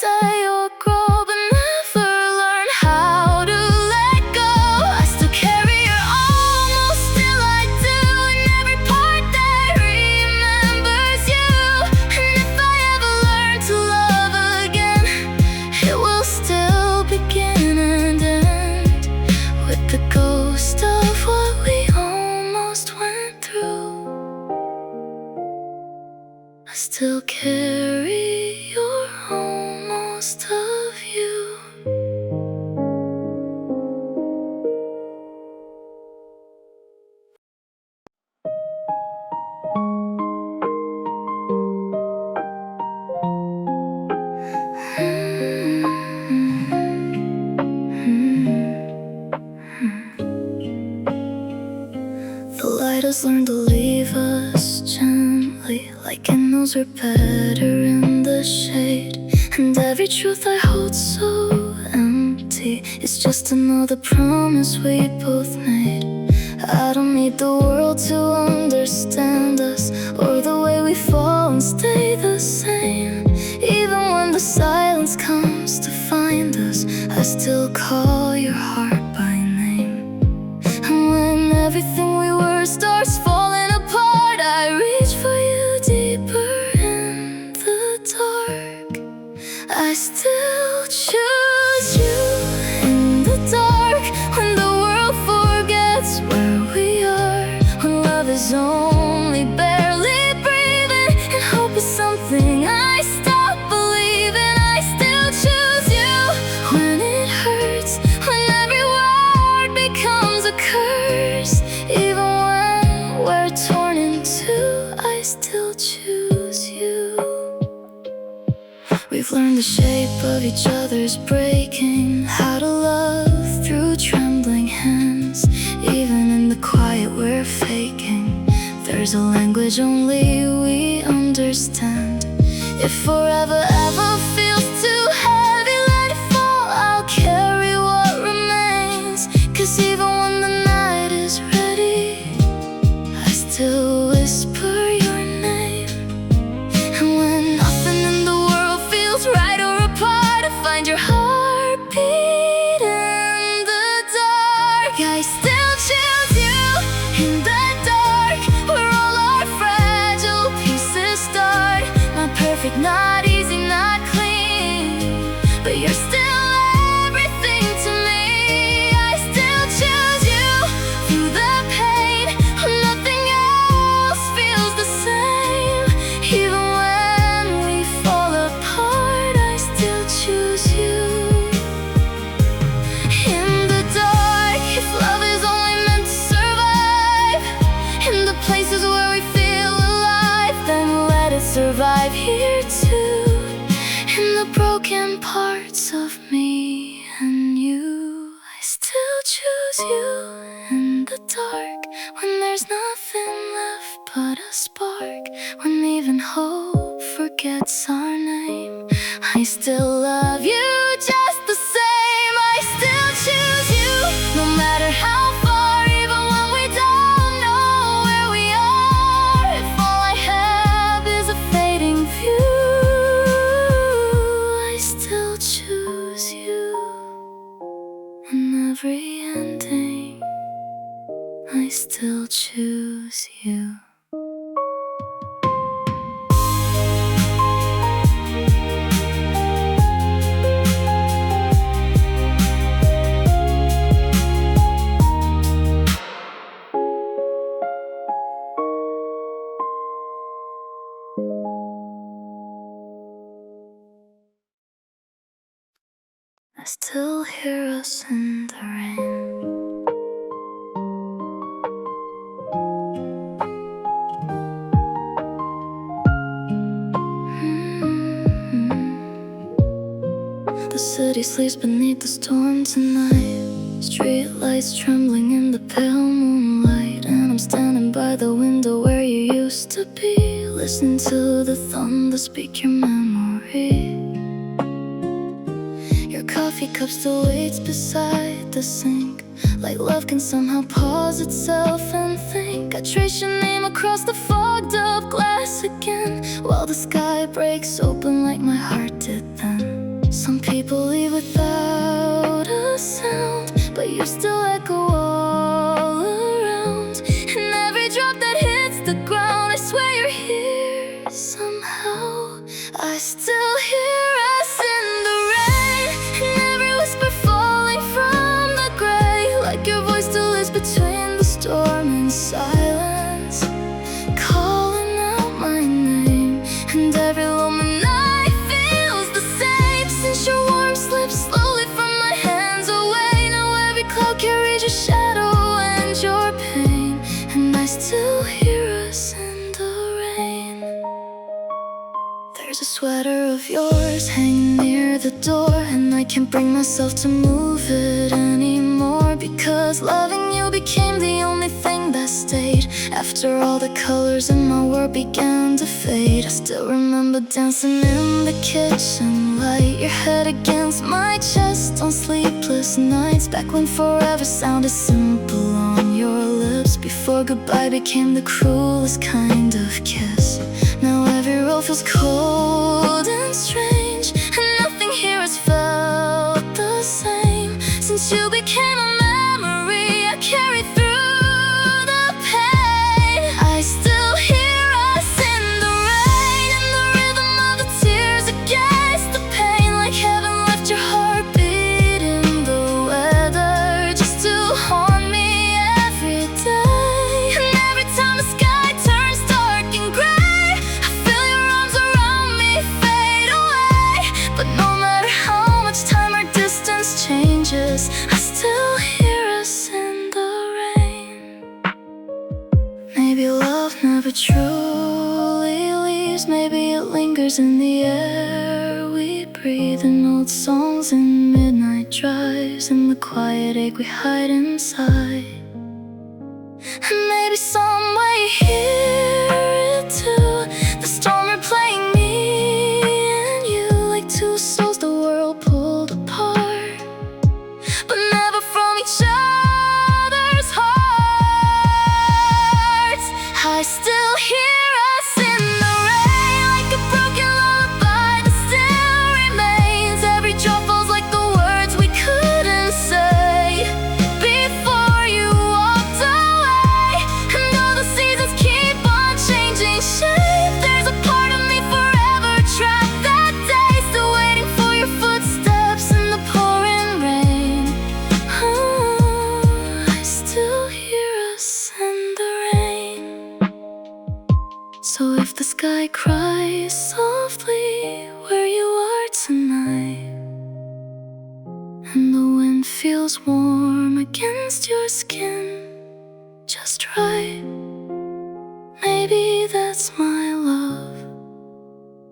Speaker 1: stay or grow, but never learn how to let go. I still carry your almost, still I do, in every part that remembers you. And if I ever learn to love again, it will still begin and end with the ghost of what we almost went through. I still carry your almost of you. The light has learned to leave us gently, like it knows we're better in the shade. And every truth I hold so empty is just another promise we both made. I don't need the world to understand us, or the way we fall and stay the same. Even when the silence comes to find us, I still call your heart by name. And when everything we were starts falling apart, I reach for you deeper in the dark. I still choose you in the dark, when the world forgets where we are, when love is only barely breathing, and hope is something I stop believing. I still choose you when it hurts, when every word becomes a curse. Even when we're torn in two, I still choose you. We've learned the shape of each other's breaking, how to love through trembling hands. Even in the quiet we're faking, there's a language only we understand. If forever ever feels too heavy, let it fall, I'll carry what remains. 'Cause even when the night is ready, I still whisper your name. And when nothing in the world feels right or apart, I find your heartbeat in the dark. I still choose you in the dark, where all our fragile pieces start. Not perfect, not easy, not clean, but you're still everything to me. I still choose you through the pain, when nothing else feels the same. Even when we fall apart, I still choose you. In the dark, if love is only meant to survive, in the places where we feel alive, then let it survive here too. In the broken parts of me and you, I still choose you in the dark, when there's nothing left but a spark, when even hope forgets our name. I still love you just the same. I still choose you, no matter how far, even when we don't know where we are. If all I have is a fading view, I still choose you. In every ending, I still choose you. I still hear us in the rain. The city sleeps beneath the storm tonight, street lights trembling in the pale moonlight. And I'm standing by the window where you used to be, listening to the thunder speak your memory. Your coffee cup still waits beside the sink, like love can somehow pause itself and think. I trace your name across the fogged up glass again, while the sky breaks open like my heart did then. I still hear us in the rain, and every whisper falling from the gray, like your voice still lives between the storm and silence, calling out my name. And every lonely night feels the same, since your warmth slips slowly from my hands away. Now every cloud carries your shadow and your pain, and I still hear us in the rain. There's a sweater of yours hanging near the door, and I can't bring myself to move it anymore, because loving you became the only thing that stayed. After all the colors in my world began to fade, I still remember dancing in the kitchen light, your head against my chest on sleepless nights, back when forever sounded simple on your lips, before goodbye became the cruelest kind of kiss. Now every road feels cold and strange, and nothing here has felt the same, since you became a memory I carry through the pain. I still hear us in the rain, and the rhythm of the tears against the pain, like heaven left your heartbeat in the weather, just to haunt me every day. And every time the sky turns dark and gray, I feel your arms around me fade away. But no matter how much time or distance changes, I still hear us in the rain. Maybe love never truly leaves, maybe it lingers in the air we breathe, in old songs and midnight drives, in the quiet ache we hide inside. And maybe some way you hear it too, the storm replaying me and you, like two souls the world pulled apart, but never from each other's hearts. I still hear us in the rain, like a broken lullaby that still remains. Every drop falls like the words we couldn't say before you walked away. And though the seasons keep on changing shape, there's a part of me forever trapped that day, still waiting for your footsteps in the pouring rain. Oh, I still hear us in the rain. So if the sky cries softly where you are tonight, and the wind feels warm against your skin just right, maybe that's my love,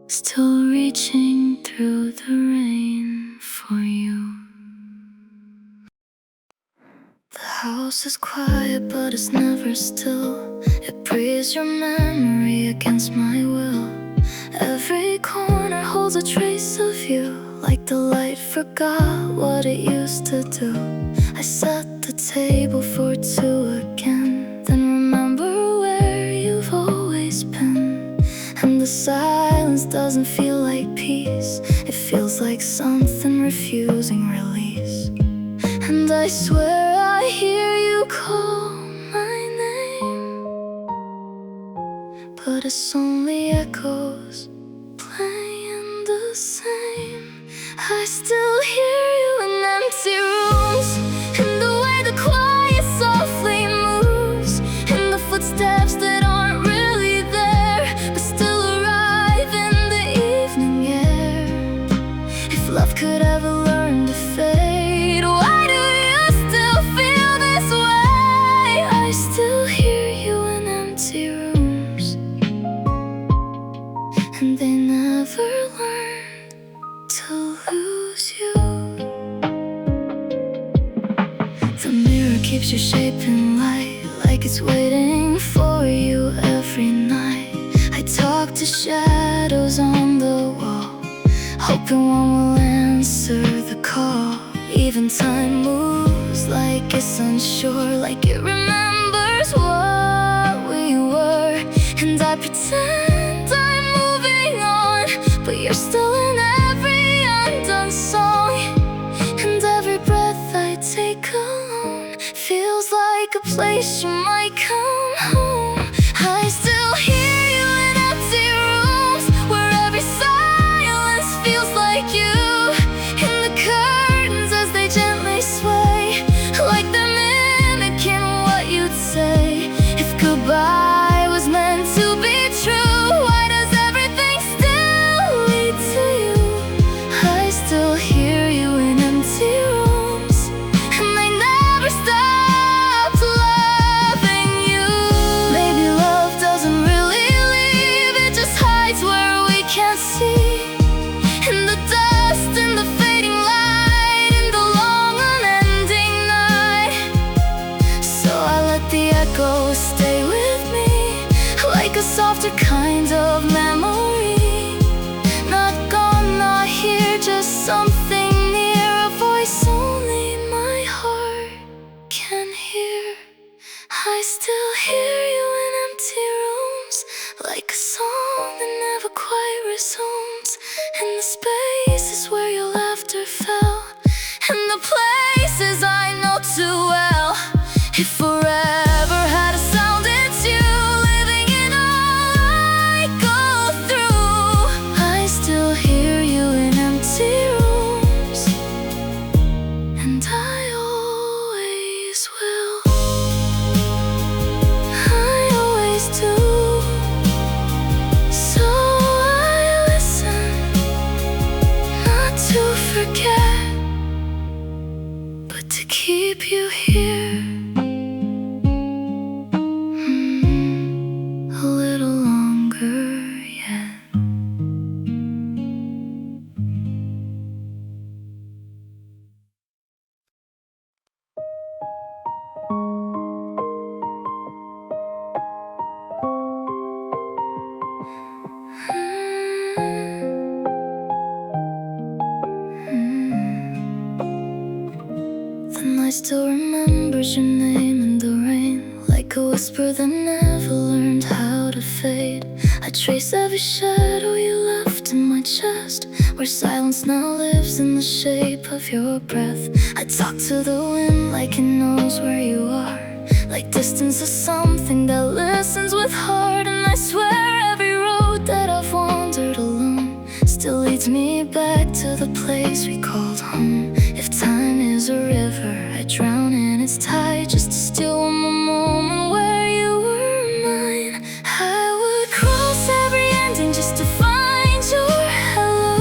Speaker 1: still reaching through the rain for you. The house is quiet, but it's never still. It breathes your memory against my will. Every corner holds a trace of you, like the light forgot what it used to do. I set the table for two again, then remember where you've always been. And the silence doesn't feel like peace, it feels like something refusing release. And I swear I hear you call my name, but it's only echoes playing the same. I still hear you in empty rooms, in the way the quiet softly moves, in the footsteps that aren't really there, but still arrive in the evening air. If love could ever learn to fade, why do you still feel this way? I still hear you in empty rooms, and they never learned to lose you. The mirror keeps you shaping light, like it's waiting for you every night. I talk to shadows on the wall, hoping one will answer the call. Even time moves like it's unsure, like it remembers what we were. And I pretend I'm moving on, but you're still in every undone song. And every breath I take alone feels like a place you might come home. I still hear you in empty rooms, where every sigh quiet resumes, in the spaces where your laughter fell, and the places I know too well. If forever had a sound, it's you living in all I go through. I still hear you in empty rooms, and I always will. I always do. So I listen, not to forget, but to keep you here. A little longer yet. The night still remembers your name in the rain, like a whisper that never learned how to fade. I trace every shadow you left in my chest, where silence now lives in the shape of your breath. I talk to the wind like it knows where you are, like distance is something that listens with heart. And I swear every road that I've wandered alone still leads me back to the place we called home. If time is a river, I drown in its tide, just to steal one more moment where you were mine. I would cross every ending just to find your hello,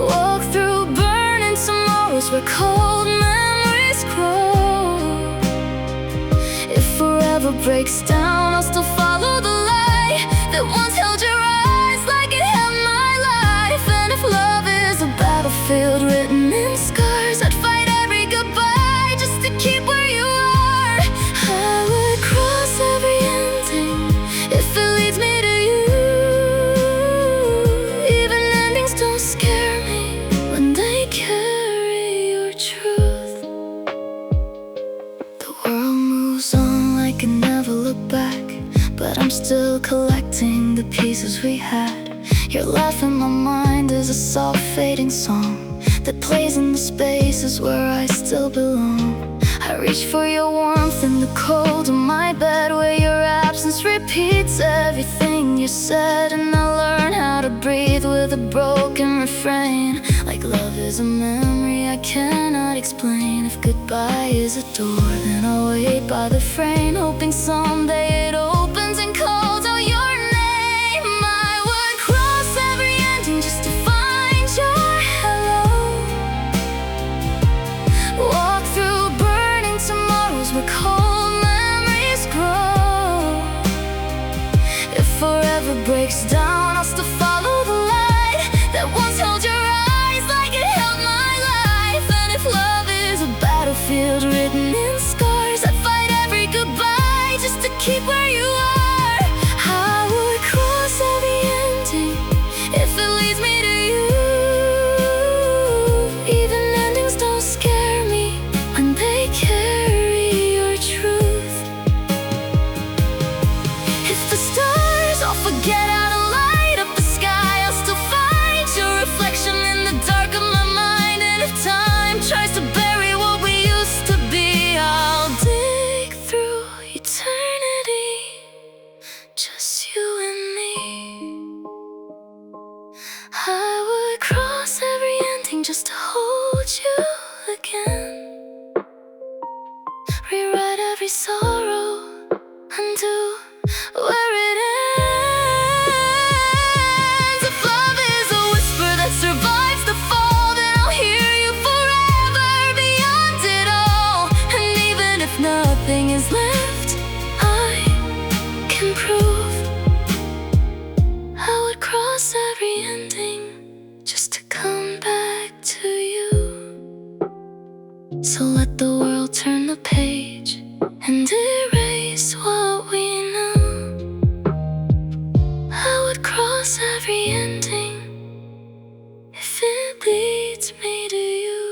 Speaker 1: walk through burning tomorrows where cold memories grow. If forever breaks down, I'll still follow the light that once held your eyes like it held my life. And if love is a battlefield written in scars, I'd fight every goodbye just to keep where you are. I would cross every ending if it leads me to you. Even endings don't scare me when they carry your truth. The world moves on like it never looked back, but I'm still collecting the pieces we had. Your laugh in my mind is a soft fading song that plays in the spaces where I still belong. I reach for your warmth in the cold of my bed, where your absence repeats everything you said. And I learn how to breathe with a broken refrain, like love is a memory I cannot explain. If goodbye is a door, then I'll wait by the frame, hoping someday it opens and calls out your name. I would cross every ending just to find your hello, walk through burning tomorrows where cold memories grow. If forever breaks down, I'll still follow the light that once held your eyes like it held my life. And if love is a battlefield written in scars, I'd fight every goodbye just to keep where you are. I would cross every ending if it leads me to you. Even endings don't scare me when they carry your truth. If the stars all forget how to light up the sky, I'll still find your reflection in the dark of my mind. And if time tries to bury what we used to be, I'll dig through eternity, just you and me. I would cross every ending just to hold you again, rewrite every sorrow, undo where it ends. If love is a whisper that survives the fall, then I'll hear you forever beyond it all. And even if nothing is left, I can prove I would cross every ending just to come back to you. So let the world turn the page and erase what we know. I would cross every ending if it leads me to you.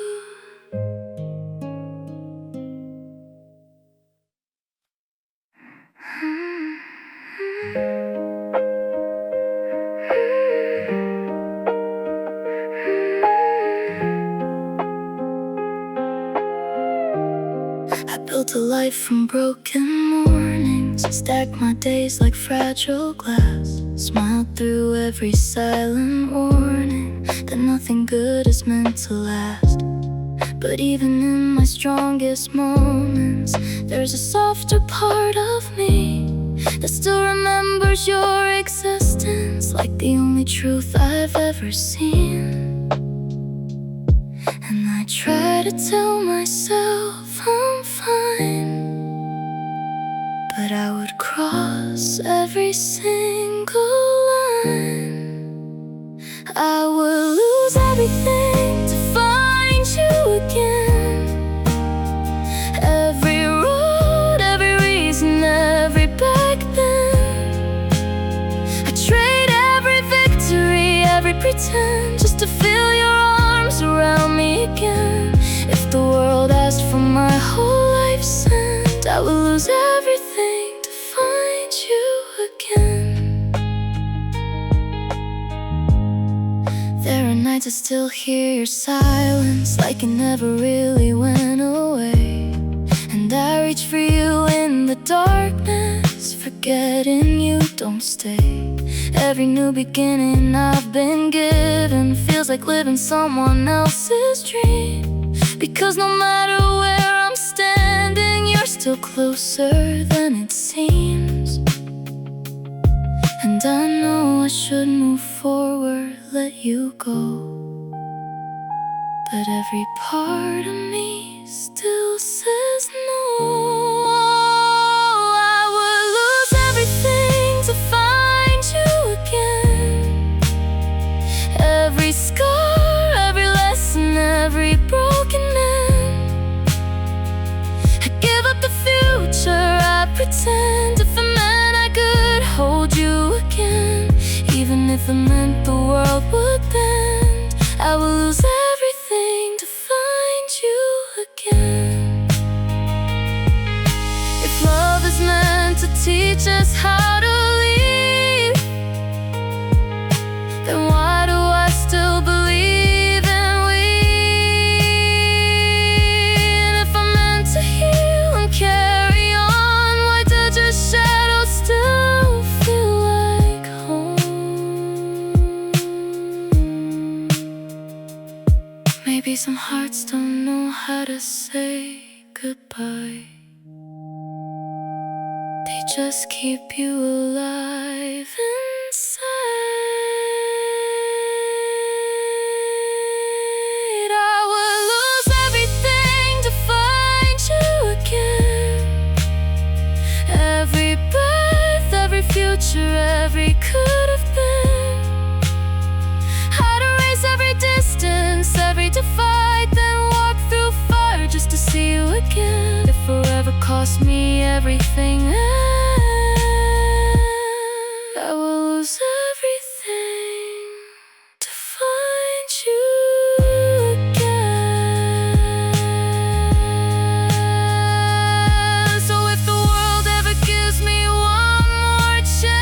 Speaker 1: light from broken mornings, stack my days like fragile glass, smile through every silent warning that nothing good is meant to last. But even in my strongest moments, there's a softer part of me that still remembers your existence like the only truth I've ever seen. And I try to tell myself I'm fine, but I would cross every single line. I would lose everything to find you again. Every road, every reason, every back bend. I trade every victory, every pretend, just to feel your arms around me again. If the world asked for my whole life's end, I would lose everything to find you again. There are nights I still hear your silence, like it never really went away. And I reach for you in the darkness, forgetting you don't stay. Every new beginning I've been given feels like living someone else's dream, because no matter where I'm standing, you're still closer than it seems. And I know I should move forward, let you go, but every part of me still says no. I would lose everything to find you again. Every scar, every lesson, every broken end. I give up the future I pretend, if it meant I could hold you again. Even if it meant the world would bend, I will lose everything to find you again. If love is meant to teach us how to leave, then why do I still believe in we? And if I'm meant to heal and carry on, why does your shadow still feel like home? Maybe some hearts don't know how to say goodbye. They just keep you alive inside. I would lose everything to find you again. Every breath, every future, every could have been. I'd erase every distance, every divide, then walk through fire just to see you again. If forever cost me everything, I will lose everything to find you again. So if the world ever gives me one more chance,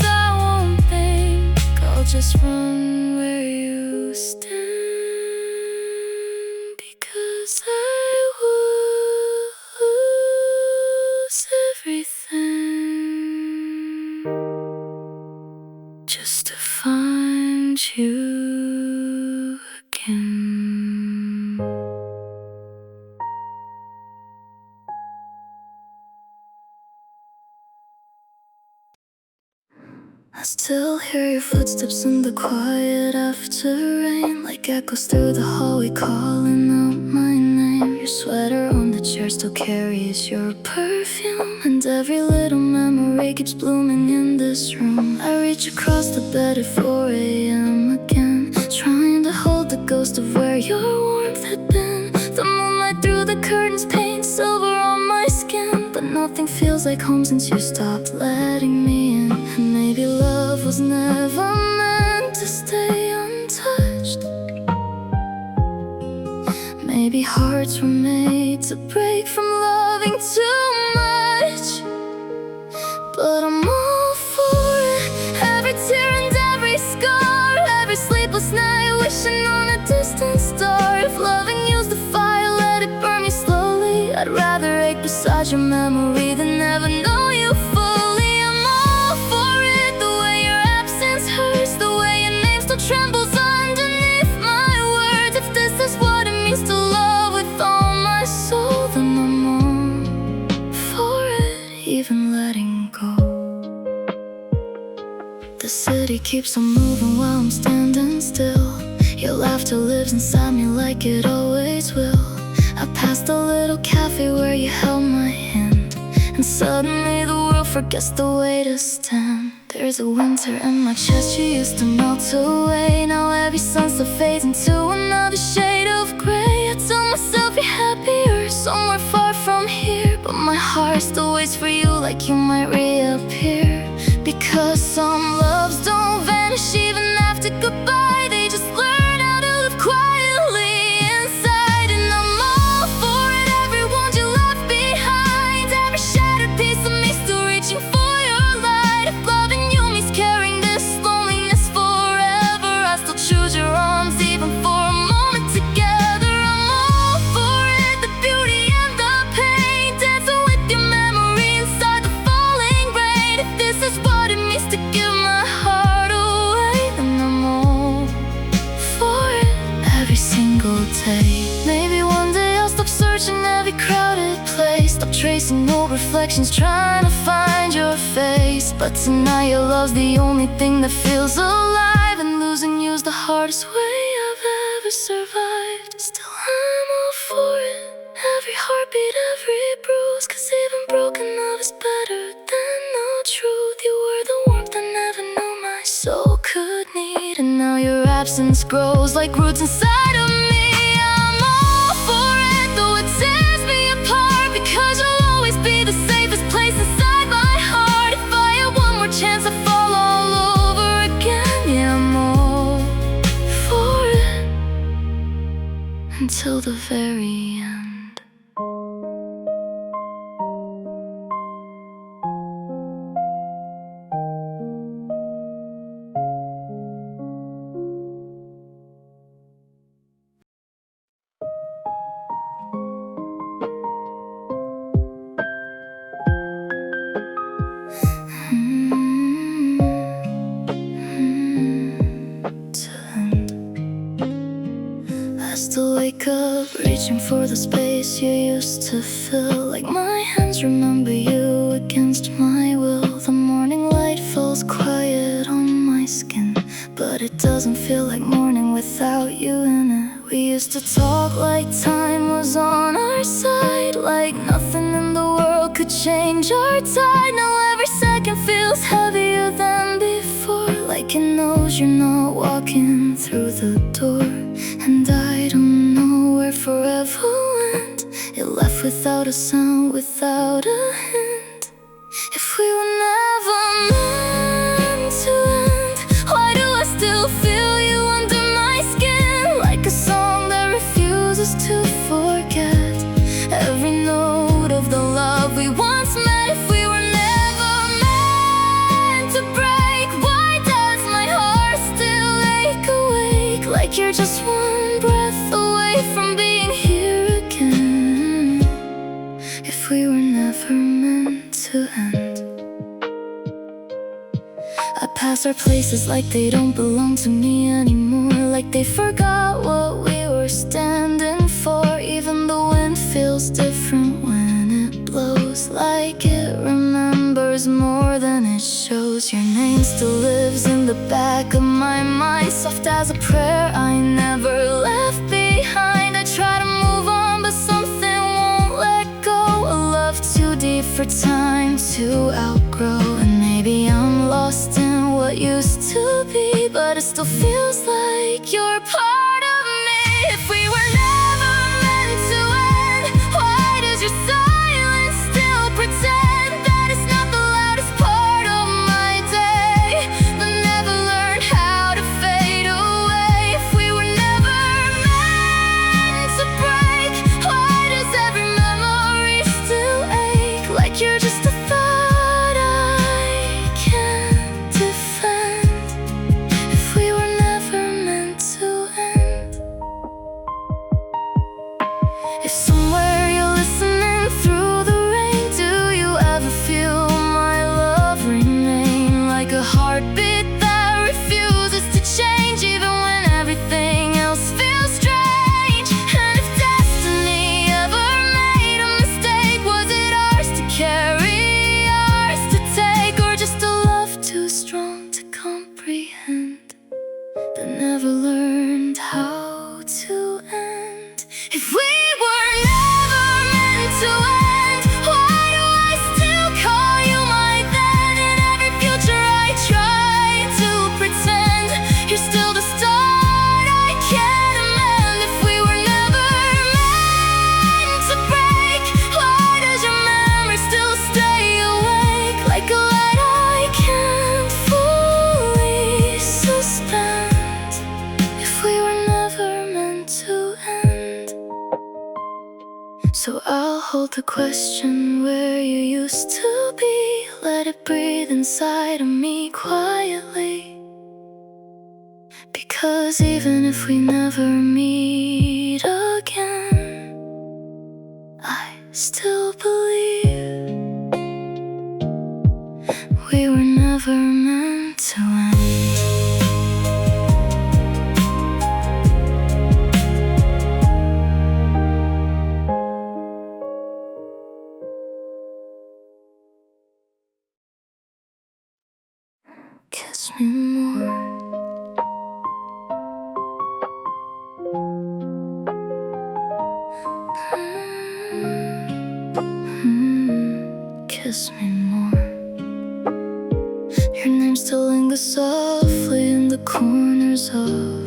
Speaker 1: I won't think, I'll just run where you stand, because I would lose everything just to find you again. I still hear your footsteps in the quiet after rain, like echoes through the hallway calling out my name. Your sweater on the chair still carries your perfume, and every little memory keeps blooming in this room. I reach across the bed at 4 a.m. again, trying to hold the ghost of where your warmth had been. The moonlight through the curtains paints silver on my skin, but nothing feels like home since you stopped letting me in. And maybe love was never meant to stay untouched. Maybe hearts were made to break from loving too much. But I'm all for it. Every tear and every scar, every sleepless night wishing on a distant star. If loving you's the fire, let it burn me slowly. the city keeps on moving while I'm standing still. Your laughter lives inside me like it always will. I passed a little cafe where you held my hand, and suddenly the world forgets the way to stand. There's a winter in my chest, you used to melt away. Now every sunset fades into another shade of gray. I tell myself you're happier somewhere far from here, but my heart still waits for you like you might reappear. Because some loves don't vanish even after goodbye, they just learn how to live quietly inside. And I'm all for it, every wound you left behind, every shattered piece of me still reaching for your light. If loving you means carrying this loneliness forever, I still choose your arms even for a moment together. I'm all for it, the beauty and the pain, dancing with your memory inside the falling rain. If this is what it means to give my heart away, then I'm all for it every single day. Maybe one day I'll stop searching every crowded place, stop tracing old reflections trying to find your face. But tonight your love's the only thing that feels alive, and losing you's the hardest way I've ever survived. Still I'm all for it, every heartbeat, every bruise, 'cause even broken love is better than no truth. You were the warmth I never knew my soul could need, and now your absence grows like roots inside of me. I'm all for it, though it tears me apart, because you'll always be the safest place inside my heart. If I had one more chance, I'd fall all over again. Yeah, I'm all for it until the very end. I still wake up reaching for the space you used to fill, like my hands remember you against my will. The morning light falls quiet on my skin, but it doesn't feel like morning without you in it. We used to talk like time was on our side, like nothing in the world could change our tide. Now every second feels heavier than before, like it knows you're not walking through the door. And I don't know where forever went, it left without a sound, without a hint. If we were never meant to end, why do I still feel you under my skin? Like a song that refuses to forget every note of the love we once met. If we were never meant to break, why does my heart still ache awake? Like you're just one breath away from being here again. If we were never meant to end, I pass our places like they don't belong to me anymore, like they forgot what we were standing for. Even the wind feels different when it blows, like it remembers more than it shows. Your name still lives in the back of my mind, soft as a prayer I never left behind. I try to move on, but something won't let go. A love too deep for time to outgrow, and maybe I'm lost in what used to be, but it still feels like you're part of me. If we were never meant to end, why does your silence still pretend that it's not the loudest part of my day, but never learned how to fade away? If we were never meant to break, why does every memory still ache? Like you're just a thought I can't defend. If we were never meant to question where you used to be. Let it breathe inside of me quietly. Because even if we never meet again, I still believe we were never meant to end. Kiss me more. Kiss me more. Your name still lingers softly in the corners of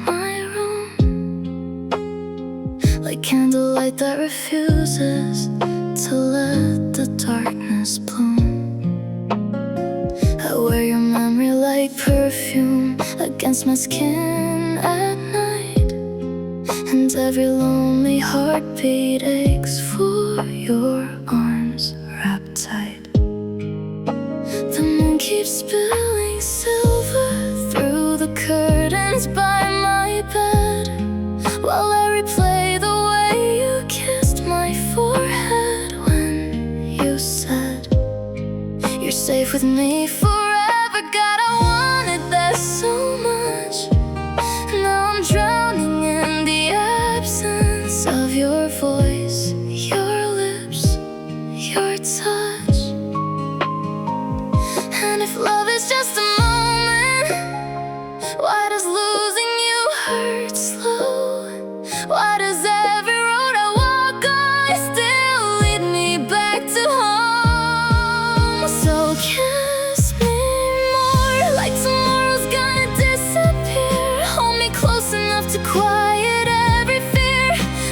Speaker 1: my room, like candlelight that refuses to let the darkness bloom. I wear your memory like perfume against my skin at night, and every lonely heartbeat aches for your arms wrapped tight. The moon keeps spilling silver through the curtains by my bed, while I replay the way you kissed my forehead when you said you're safe with me forever. God, I wanted that so much. Now I'm drowning in the absence of your voice, your lips, your touch. And if love is just a moment, why does losing you hurt slow? Why does every road I walk on still lead me back to home? So kiss me more, like tomorrow's gonna disappear. Hold me close enough to quiet every fear.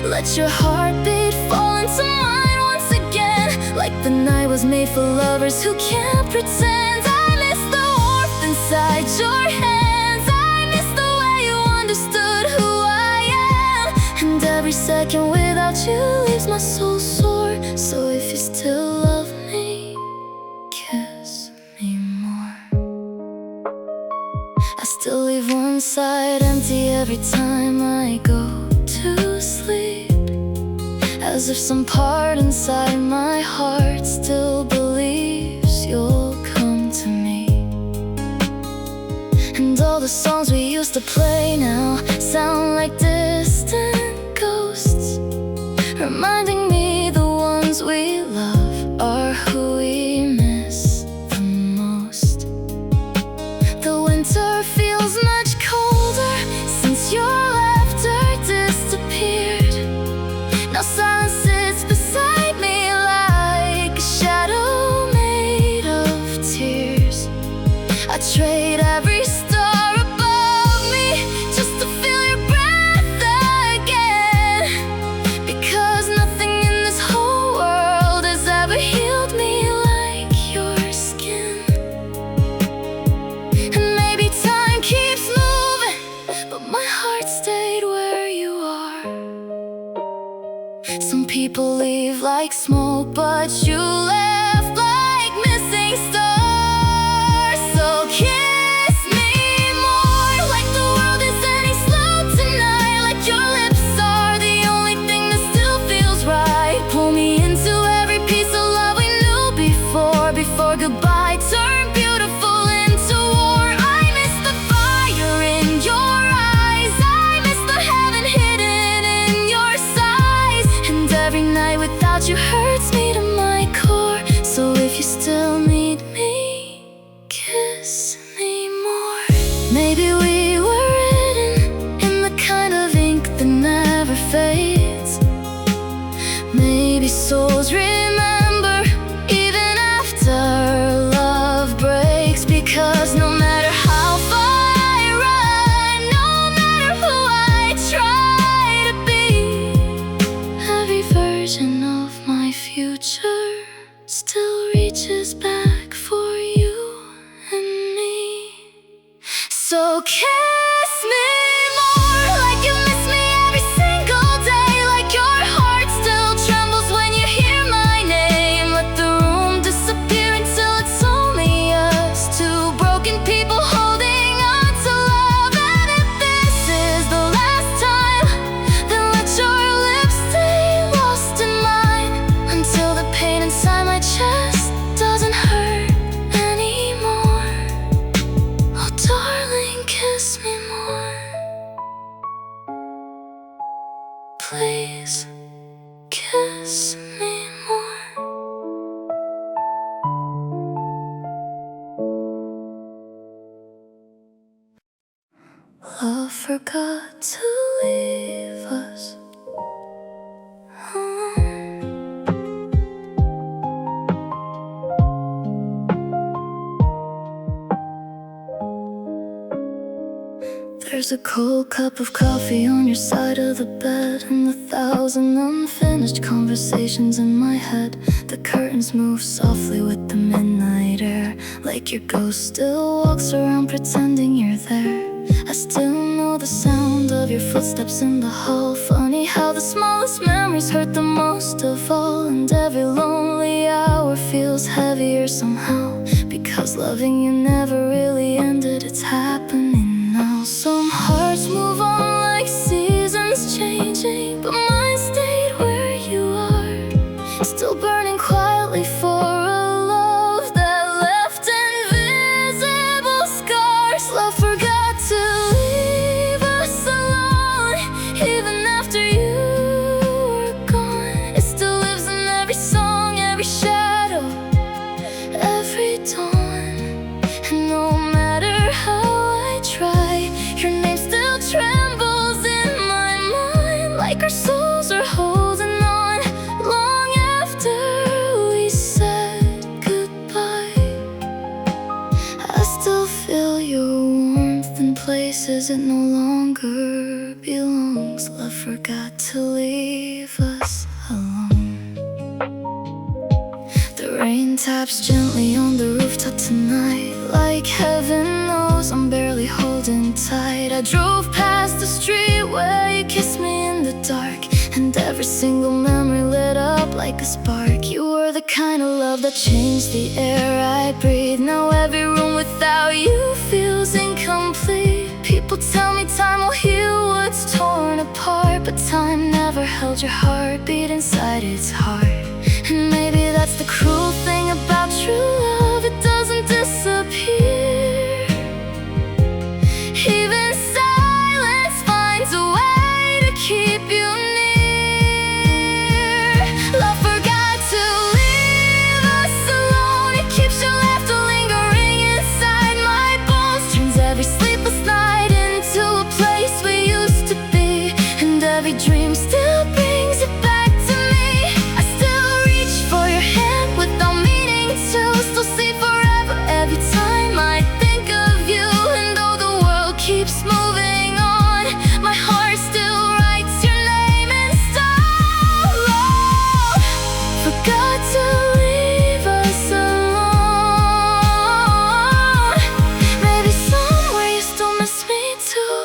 Speaker 1: Let your heartbeat fall into mine once again, like the night was made for lovers who can't pretend. I miss the warmth inside your hands. I miss the way you understood who I am. And every second without you leaves my soul sore. So if you still love me, kiss me more. I still leave one side empty every time I go to sleep, as if some part inside my heart still believes you'll come to me. And all the songs we used to play now sound like distant ghosts, reminding me the ones we love are who we miss the most. The winter feels much colder since your laughter disappeared. Now silence sits beside me like a shadow made of tears. I trade every star above me just to feel your breath again, because nothing in this whole world has ever healed me like your skin. And maybe time keeps moving, but my heart stayed where you are. Some people leave like smoke, but you left like missing stars. So kiss me more, like the world is ending slow tonight, like your lips are the only thing that still feels right. Pull me into every piece of love we knew before goodbye turned beautiful into war. I miss the fire in your eyes. I miss the heaven hidden in your sighs. And every night without you hurts me to my core. So if you still need me, kiss me more. Maybe we were written in the kind of ink that never fades. Maybe souls remember even after love breaks. Because no matter how far I run, no matter who I try to be, every version of my future still reaches back for you and me. So kiss me more, like you miss me every single day, like your heart still trembles when you hear my Love forgot to leave us. There's a cold cup of coffee on your side of the bed, and 1,000 unfinished conversations in my head. The curtains move softly with the midnight air, like your ghost still walks around pretending you're there. I still know the sound of your footsteps in the hall. Funny how the smallest memories hurt the most of all, and every lonely hour feels heavier somehow, because loving you never really ended. It's happening now. Some hearts move on like seasons changing, but mine stayed where you are, still burning quietly for a love that left invisible scars. Love forgot to leave us alone, even after you were gone. It still lives in every song, every shadow, every dawn. And no matter how I try, your name still trembles in my mind, like our souls are holding on long after we said goodbye. I still feel your warmth in places it no longer belongs. Love forgot to leave us alone. The rain taps gently on the rooftop tonight, like heaven knows I'm barely holding tight. I drove past the street where you kissed me in the dark, and every single memory lit up like a spark. You were the kind of love that changed the air I breathe. Now every room without you feels incomplete. People tell me time will heal what's torn apart, but time never held your heartbeat inside its heart. And maybe that's the cruel thing about true love, it doesn't disappear. Even silence finds a way to keep you near. Love forgot to leave us alone. It keeps your laughter lingering inside my bones, turns every sleepless night into a place we used to be, and every dream still brings it back to me. I still reach for your hand without meaning to, still see forever every time I think of you. And though the world keeps moving on, my heart still writes your name in stone. Forgot to leave us alone. Maybe somewhere you still miss me too.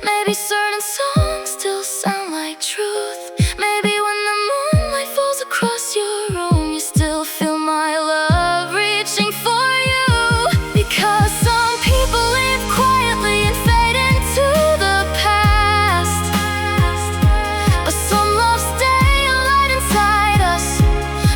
Speaker 1: Maybe certain songs still sound like truth. Maybe when the moonlight falls across your room, you still feel my love reaching for you. Because some people live quietly and fade into the past, but some love stay alight inside us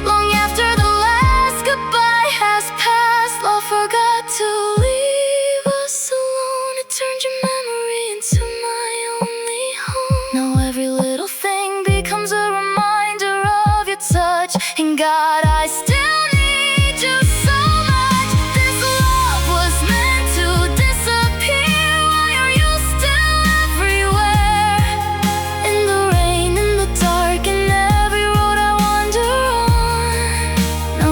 Speaker 1: long after the last goodbye has passed. Love forgot to leave us alone. It turned your memory into my only home. Now every little thing becomes a reminder of your touch. And God, I still need you so much. This love was meant to disappear. Why are you still everywhere? In the rain, in the dark, in every road I wander on. No,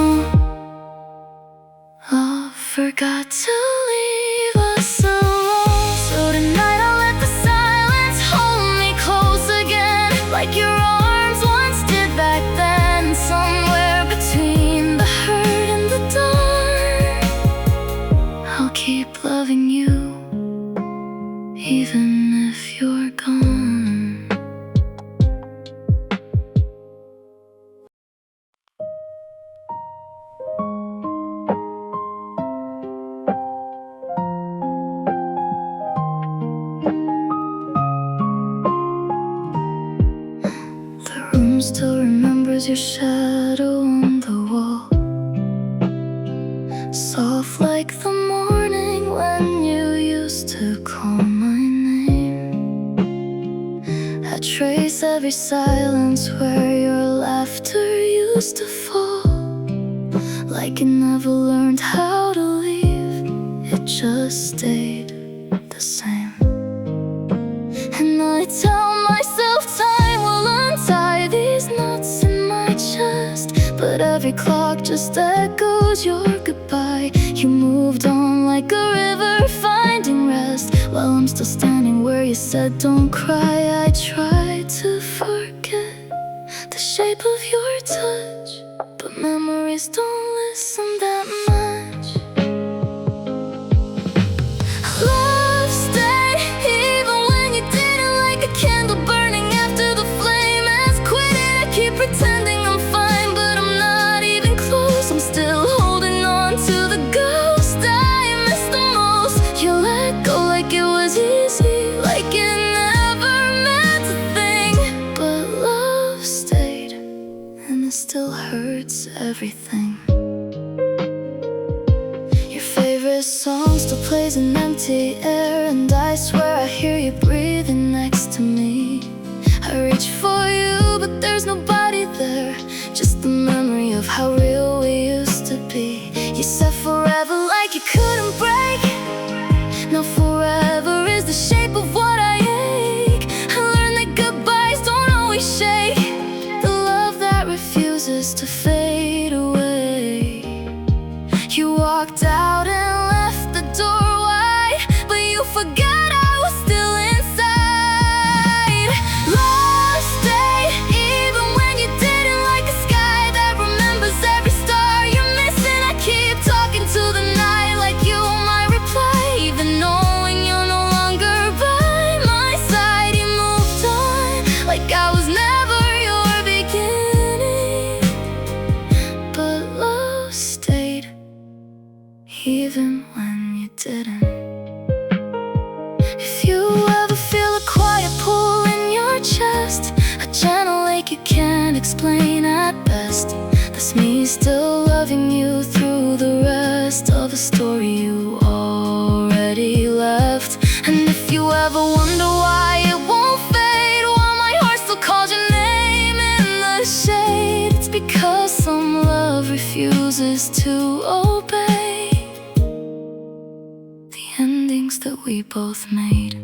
Speaker 1: love forgot to leave us alone. So tonight I'll let the silence hold me close again, like your arms once did back then. Somewhere between the hurt and the dawn, I'll keep loving you, even if you're gone. The room still remembers your shadow on the wall, soft like the morning when you used to call my name. I trace every silence where your laughter used to fall, like you never learned how to leave. It just stayed the same. clock just echoes your goodbye. You moved on like a river, finding rest, while I'm still standing where you said don't cry. I tried to forget the shape of your touch, but memories don't listen that much. Love stayed even when you didn't, like a candle burning after the flame has quit it. I keep pretending I'm fine, but I'm not even close. I'm still holding on to the ghost I miss the most. You let go like it was easy, like it never meant a thing. But love stayed, and it still hurts everything. Your favorite song still plays in empty air, and I swear I hear you breathing next to me. I reach for you, but there's nobody there, just the memory of how real we used to be. You said forever like you couldn't break. Now forever is the shape of what I ache. I learned that goodbyes don't always shake the love that refuses to fade away. You walked out and left the door wide, but you forgot I was still inside. Love stayed even when you didn't, like a sky that remembers every star you're missing. I keep talking to the night like you might reply, even knowing you're no longer by my side. You moved on like I was never your beginning, but love stayed even when you didn't. If you ever feel a quiet pull in your chest, a gentle ache you can't explain at best, that's me still loving you through the rest of a story you already left. And if you ever wonder why it won't fade, why my heart still calls your name in the shade, it's because some love refuses to obey the endings that we both made.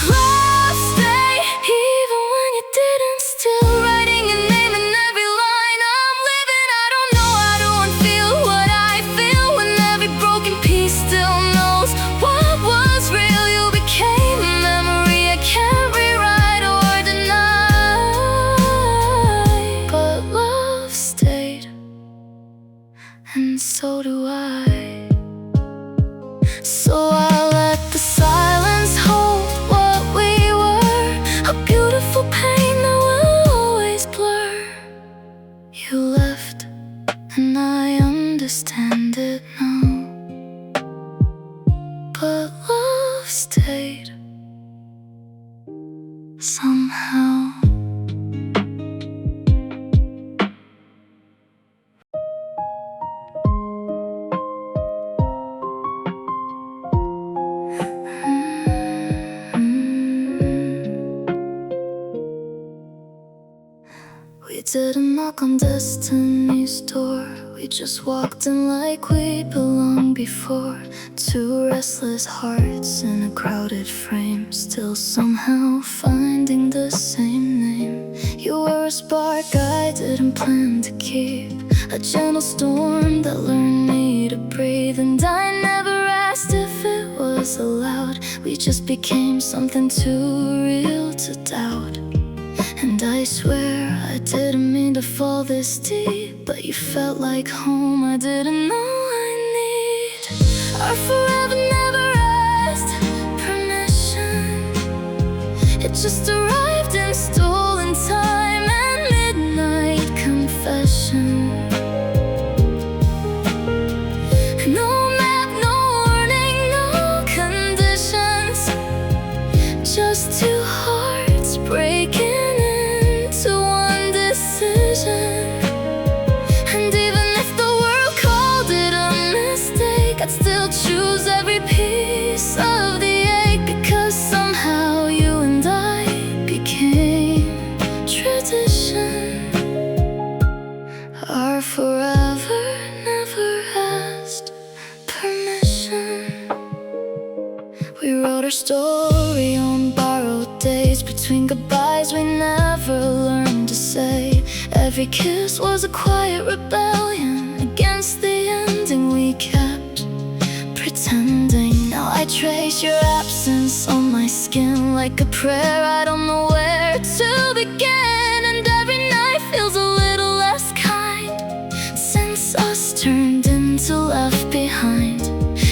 Speaker 1: Love stayed even when you didn't, still writing your name in every line I'm living. I don't know how to unfeel what I feel when every broken piece still knows what was real. You became a memory I can't rewrite or deny, but love stayed, and so do I. So I let the silence hold what we were, a beautiful pain that will always blur. You left, and I understand it now, but love stayed somehow. We didn't knock on destiny's door, we just walked in like we belonged before. Two restless hearts in a crowded frame, still somehow finding the same name. You were a spark I didn't plan to keep, a gentle storm that learned me to breathe. And I never asked if it was allowed, we just became something too real to doubt. And I swear I didn't mean to fall this deep, but you felt like home I didn't know I need. Our forever never asked permission, it just arrived in stolen time and midnight confession. No map, no warning, no conditions, just two hearts breaking choose every piece of the ache, because somehow you and I became tradition. Our forever never asked permission. We wrote our story on borrowed days, between goodbyes we never learned to say. Every kiss was a quiet rebellion against the ending we kept pretending. Now I trace your absence on my skin like a prayer. I don't know where to begin, and every night feels a little less kind since us turned into left behind.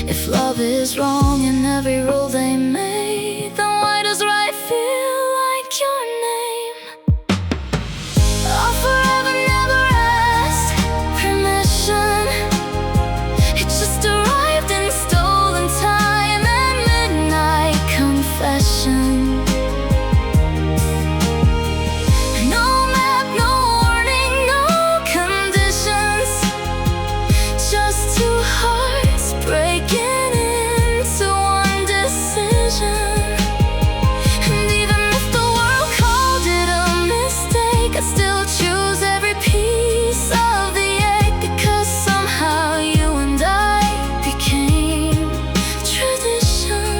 Speaker 1: If love is wrong in every rule they made, then why does right feel like your name? Oh, forever never asked permission. It just arrived in stolen time and midnight confession. No map, no warning, no conditions, just two hearts breaking into one decision. And even if the world called it a mistake, I'd still choose every piece of the ache, because somehow you and I became tradition.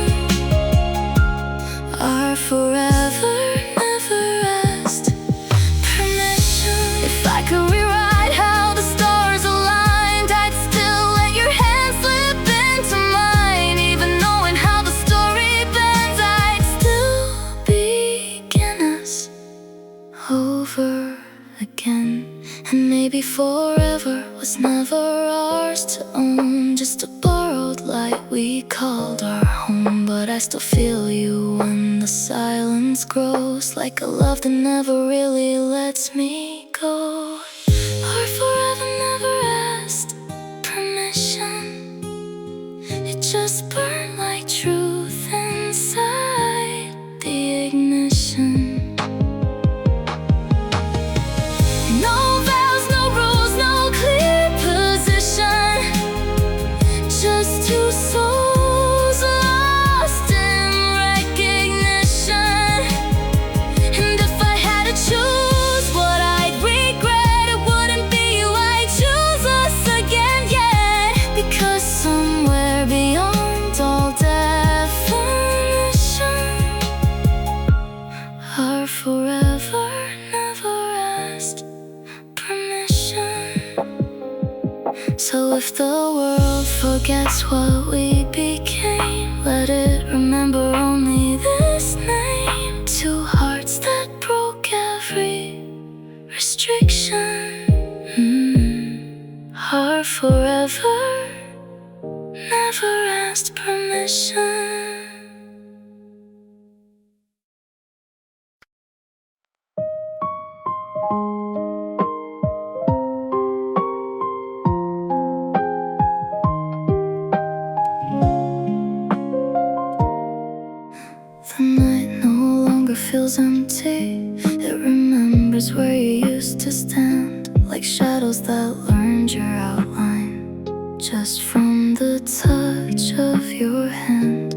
Speaker 1: Our forever never asked permission. If I could rewrite how the stars aligned, I'd still let your hand slip into mine. Even knowing how the story bends, I'd still begin us over again. And maybe forever was never ours to own, just a borrowed light we called our home. But I still feel you when the silence grows, like a love that never really lets me go. Our forever never asked permission. It just burned like truth inside the ignition. No vows, no rules, no clear position, just two souls lost in recognition. And if I had to choose what I'd regret, it wouldn't be you, I'd choose us again yet. Because somewhere beyond all definition, our forever never asked permission. So if the world forgets what we became, let it remember only this name. Two hearts that broke every restriction. Our forever never asked permission. The night no longer feels empty. It remembers where you used to stand, like shadows that learned your outline just from the touch of your hand.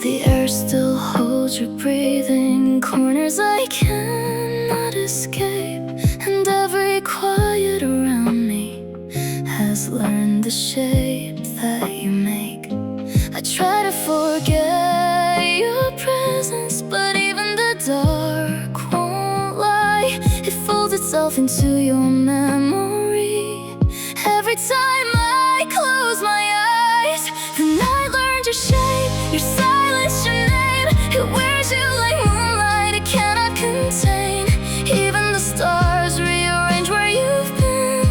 Speaker 1: The air still holds your breathing, corners I cannot escape. And every quiet around me has learned the shape that you make. I try to forget your presence, but even the dark won't lie. It folds itself into your memory. Every time I close my eyes, the night learned your shape, your silence, your name. It wears you like moonlight, it cannot contain. Even the stars rearrange where you've been,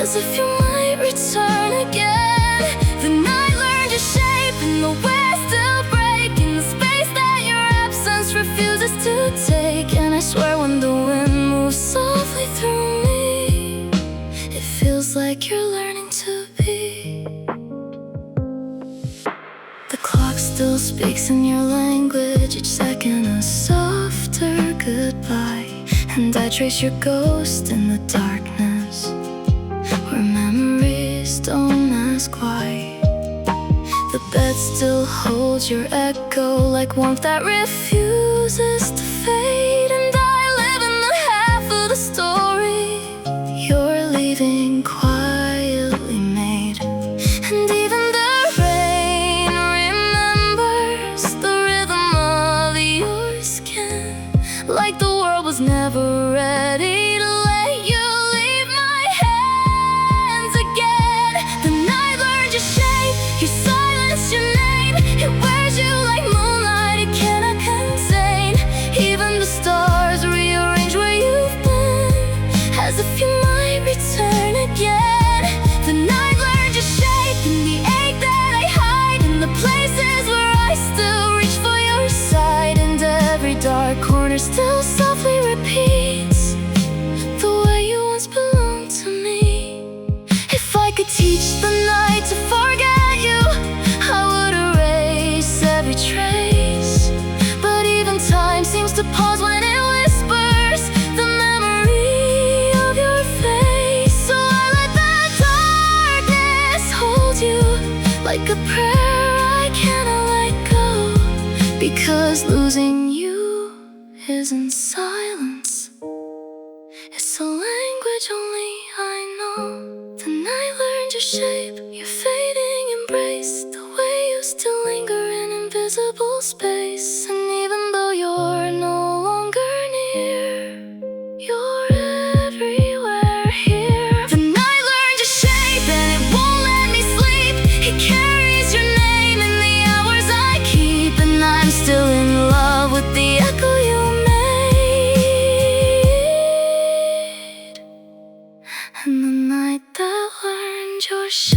Speaker 1: as if you might return again. The night learned your shape, and the waves still break in the space that your absence refuses to take. And I swear when the wind moves softly through me, it feels like you're learning to be. The clock still speaks in your language, each second a softer goodbye. And I trace your ghost in the darkness, where memories don't ask why. The bed still holds your echo, like warmth that refuses to fade. And I live in the half of the story you're leaving quietly made. And even the rain remembers the rhythm of your skin, like the world was never ready to lay teach the night to forget you. I would erase every trace, but even time seems to pause when it whispers the memory of your face. So I let the darkness hold you like a prayer I cannot let go, because losing you isn't silence, it's a language only I know. The night learned your shape, your fading embrace, the way you still linger in invisible space. And even though you're no longer near, you're everywhere here. The night learned your shape and it won't let me sleep. It carries your name in the hours I keep, and I'm still in love with the echo you made. And the night that learned your shape.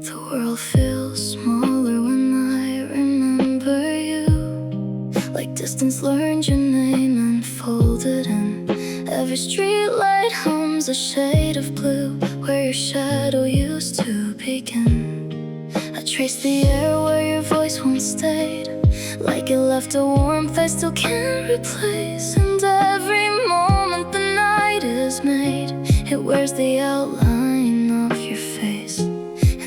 Speaker 1: The world feels smaller when I remember you, like distance learned your name and folded in. Every street light hums a shade of blue, where your shadow used to begin. I trace the air where your voice once stayed, like it left a warmth I still can't replace. And every moment the night is made, it wears the outline of your face.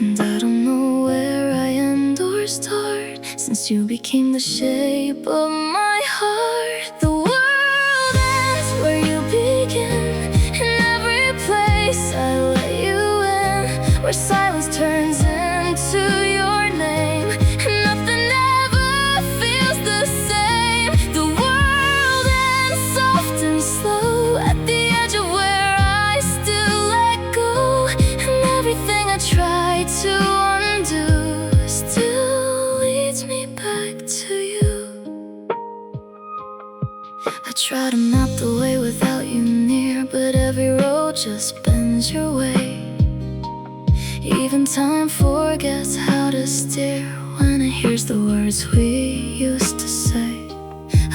Speaker 1: And I don't know where I end or start, since you became the shape of my heart. The world ends where you begin, in every place I let you in, where silence turns into your name, and nothing ever feels the same. The world ends soft and slow, at the edge of where I still let go, and everything I try to undo still leads me back to you. I try to map the way without you near, but every road just bends your way. Even time forgets how to steer when it hears the words we used to say.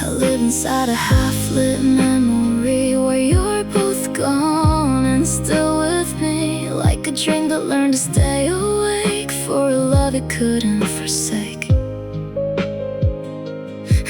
Speaker 1: I live inside a half-lit memory, where you're both gone and still with me, like a dream that learned to stay awake for a love it couldn't forsake.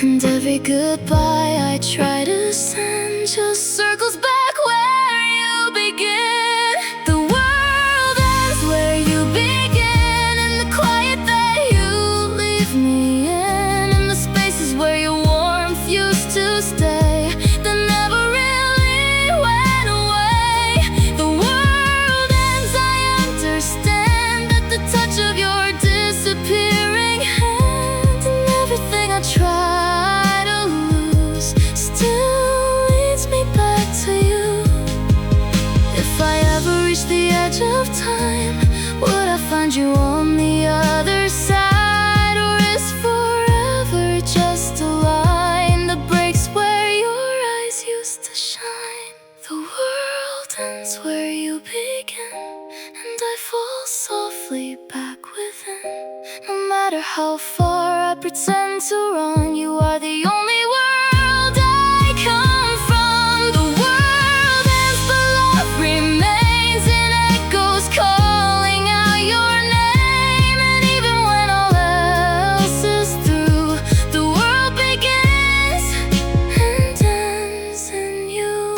Speaker 1: And every goodbye I try to send just circles back where you begin. The world ends where you begin, in the quiet that you leave me in, in the spaces where your warmth used to stay, that never really went away. The world ends, I understand, at the touch of your disappearing hand, and everything I try to lose still leads me back to you. If I ever reach the edge of time, would I find you on the other side? Or is forever just a line that breaks where your eyes used to shine? The world ends where you begin, and I fall softly back within. No matter how far I pretend to run, you are the only world I come from. The world ends, but love remains in echoes, calling out your name. And even when all else is through, the world begins and ends in you.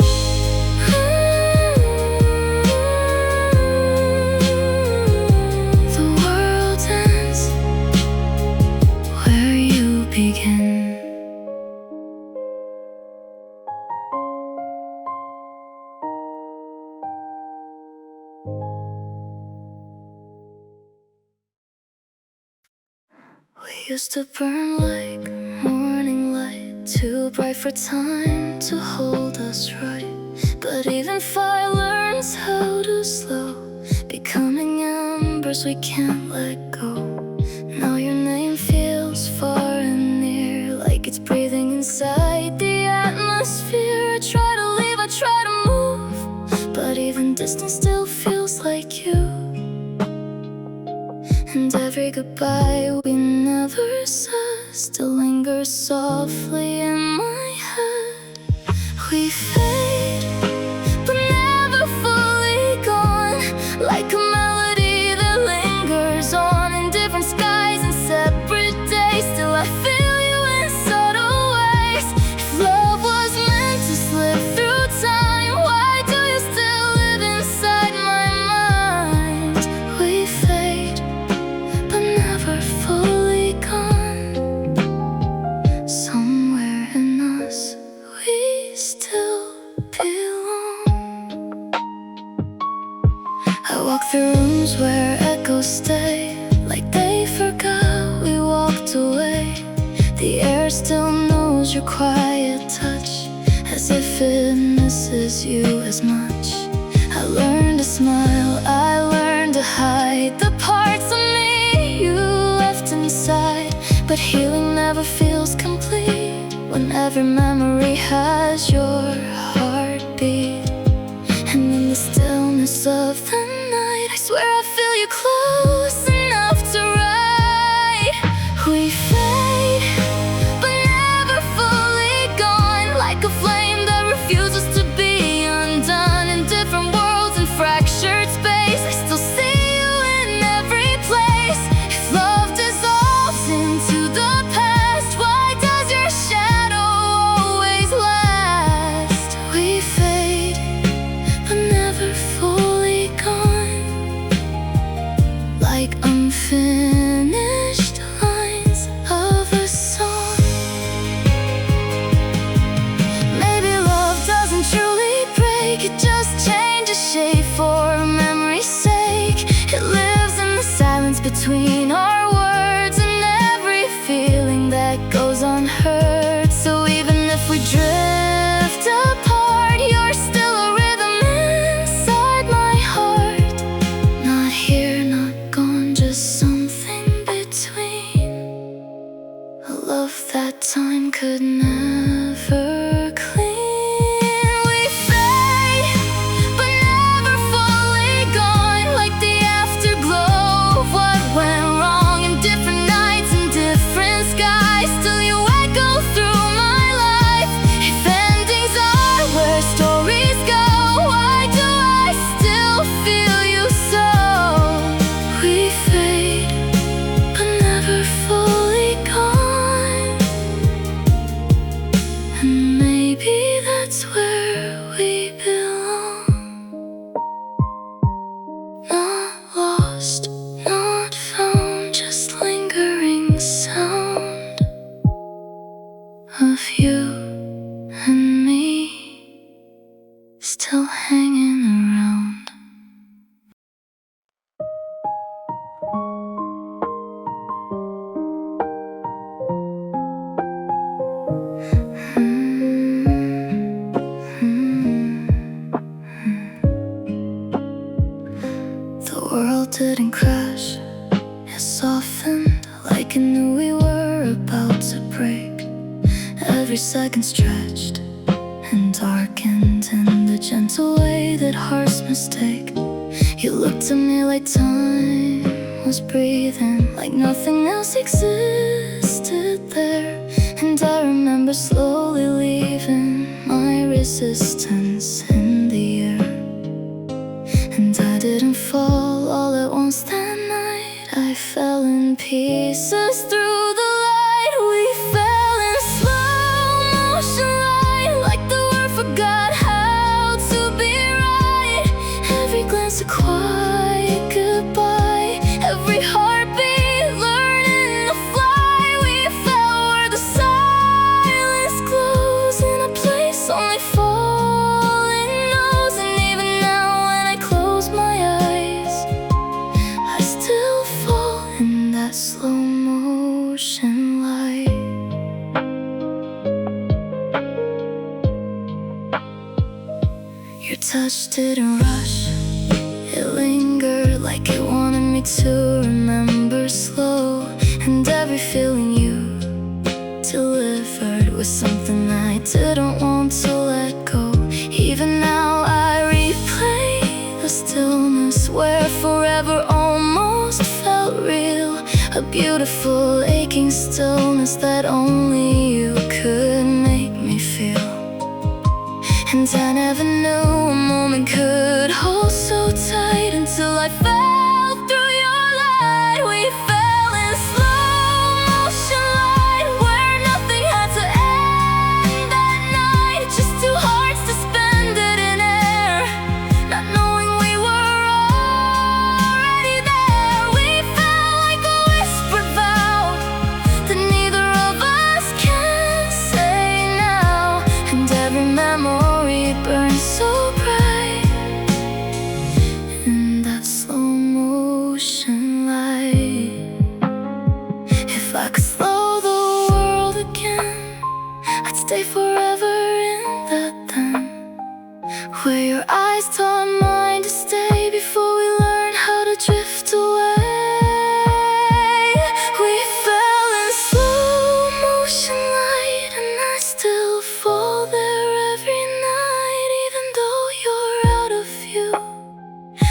Speaker 1: The world ends where you begin. We used to burn like morning light, too bright for time to hold us right. But even fire learns how to slow, becoming embers we can't let go. Now your name feels far and near, like it's breathing inside the atmosphere. I try to leave, I try to move, but even distance still feels like you. And every goodbye we never said still lingers softly in my head. We fade, but never fully gone, like a melody that lingers on in different skies and separate days. Still I feel you in subtle ways. If love was meant to slip through time, why do you still live inside my mind? We fade, but never fully gone. Somewhere in us we still belong. I walk through rooms where echoes stay, like they forgot we walked away. The air still knows your quiet touch, as if it misses you as much. I learned to smile, I learned to hide the parts of me you left inside. But healing never feels complete when every memory has your heartbeat. And in the stillness of the night, I swear I feel you close enough to write. We fade, but never fully gone, like a flame that refuses to be undone. In different worlds and fractured space, I still see you in every place. If love dissolves into the past, why does your shadow always last? We fade, but never fully gone, like unfinished lines of a song. Maybe love doesn't truly break, it just changes shape for memory's sake. It lives in the silence between our words and every feeling that goes unheard. So even if we drift apart, you're still a rhythm inside my heart. Not here, not gone, just something between. A love that time could never clean. We fade, but never fully gone, like the afterglow of what went wrong. In different nights and different skies, still you echo through my life. If endings are where stories go, why do I still feel you so? We fade, but never fully gone. And maybe that's where we belong. Not lost, not found, just lingering sound of you and me still hanging around. The world didn't crash, it softened, like it knew we were about to break. Every second stretched and darkened in the gentle way that hearts mistake. You looked at me like time was breathing, like nothing else existed there. And I remember slowly leaving my resistance in the air. And I didn't fall all at once that night, I fell in pieces through the light. We fell in slow motion light, like the world forgot how to be right. Every glance a quiet goodbye, every heartbeat learning to fly. We fell where the silence glows, in a place only falling knows. And even now when I close my eyes, I still fall in that slow motion light. Your touch didn't rush, it lingered, like it wanted me to remember slow. And every feeling you delivered was something I didn't want to let go. Even now I replay the stillness where forever almost felt real. a beautiful aching stillness that only you could make me feel. And I never knew a moment could hold so tight until I fell through your light. We fell in slow motion light, where nothing had to end that night. Just two hearts suspended in air, not knowing we were already there. We felt like a whispered vow that neither of us can say now. And every memory burns so bright in that slow motion light. If I could slow the world again, I'd stay forever in that time, where your eyes taught mine to stay before we learned how to drift away. We fell in slow motion light, and I still fall there every night. Even though you're out of view,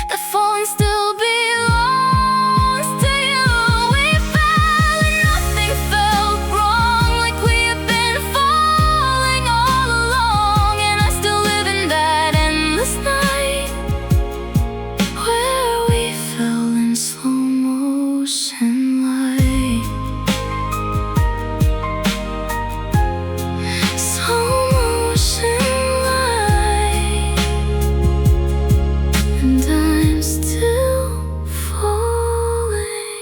Speaker 1: that falling still belongs to you. We fell and nothing felt wrong, like we had been falling all along. And I still live in that endless night, where we fell in slow motion light. Slow motion light, and I'm still falling.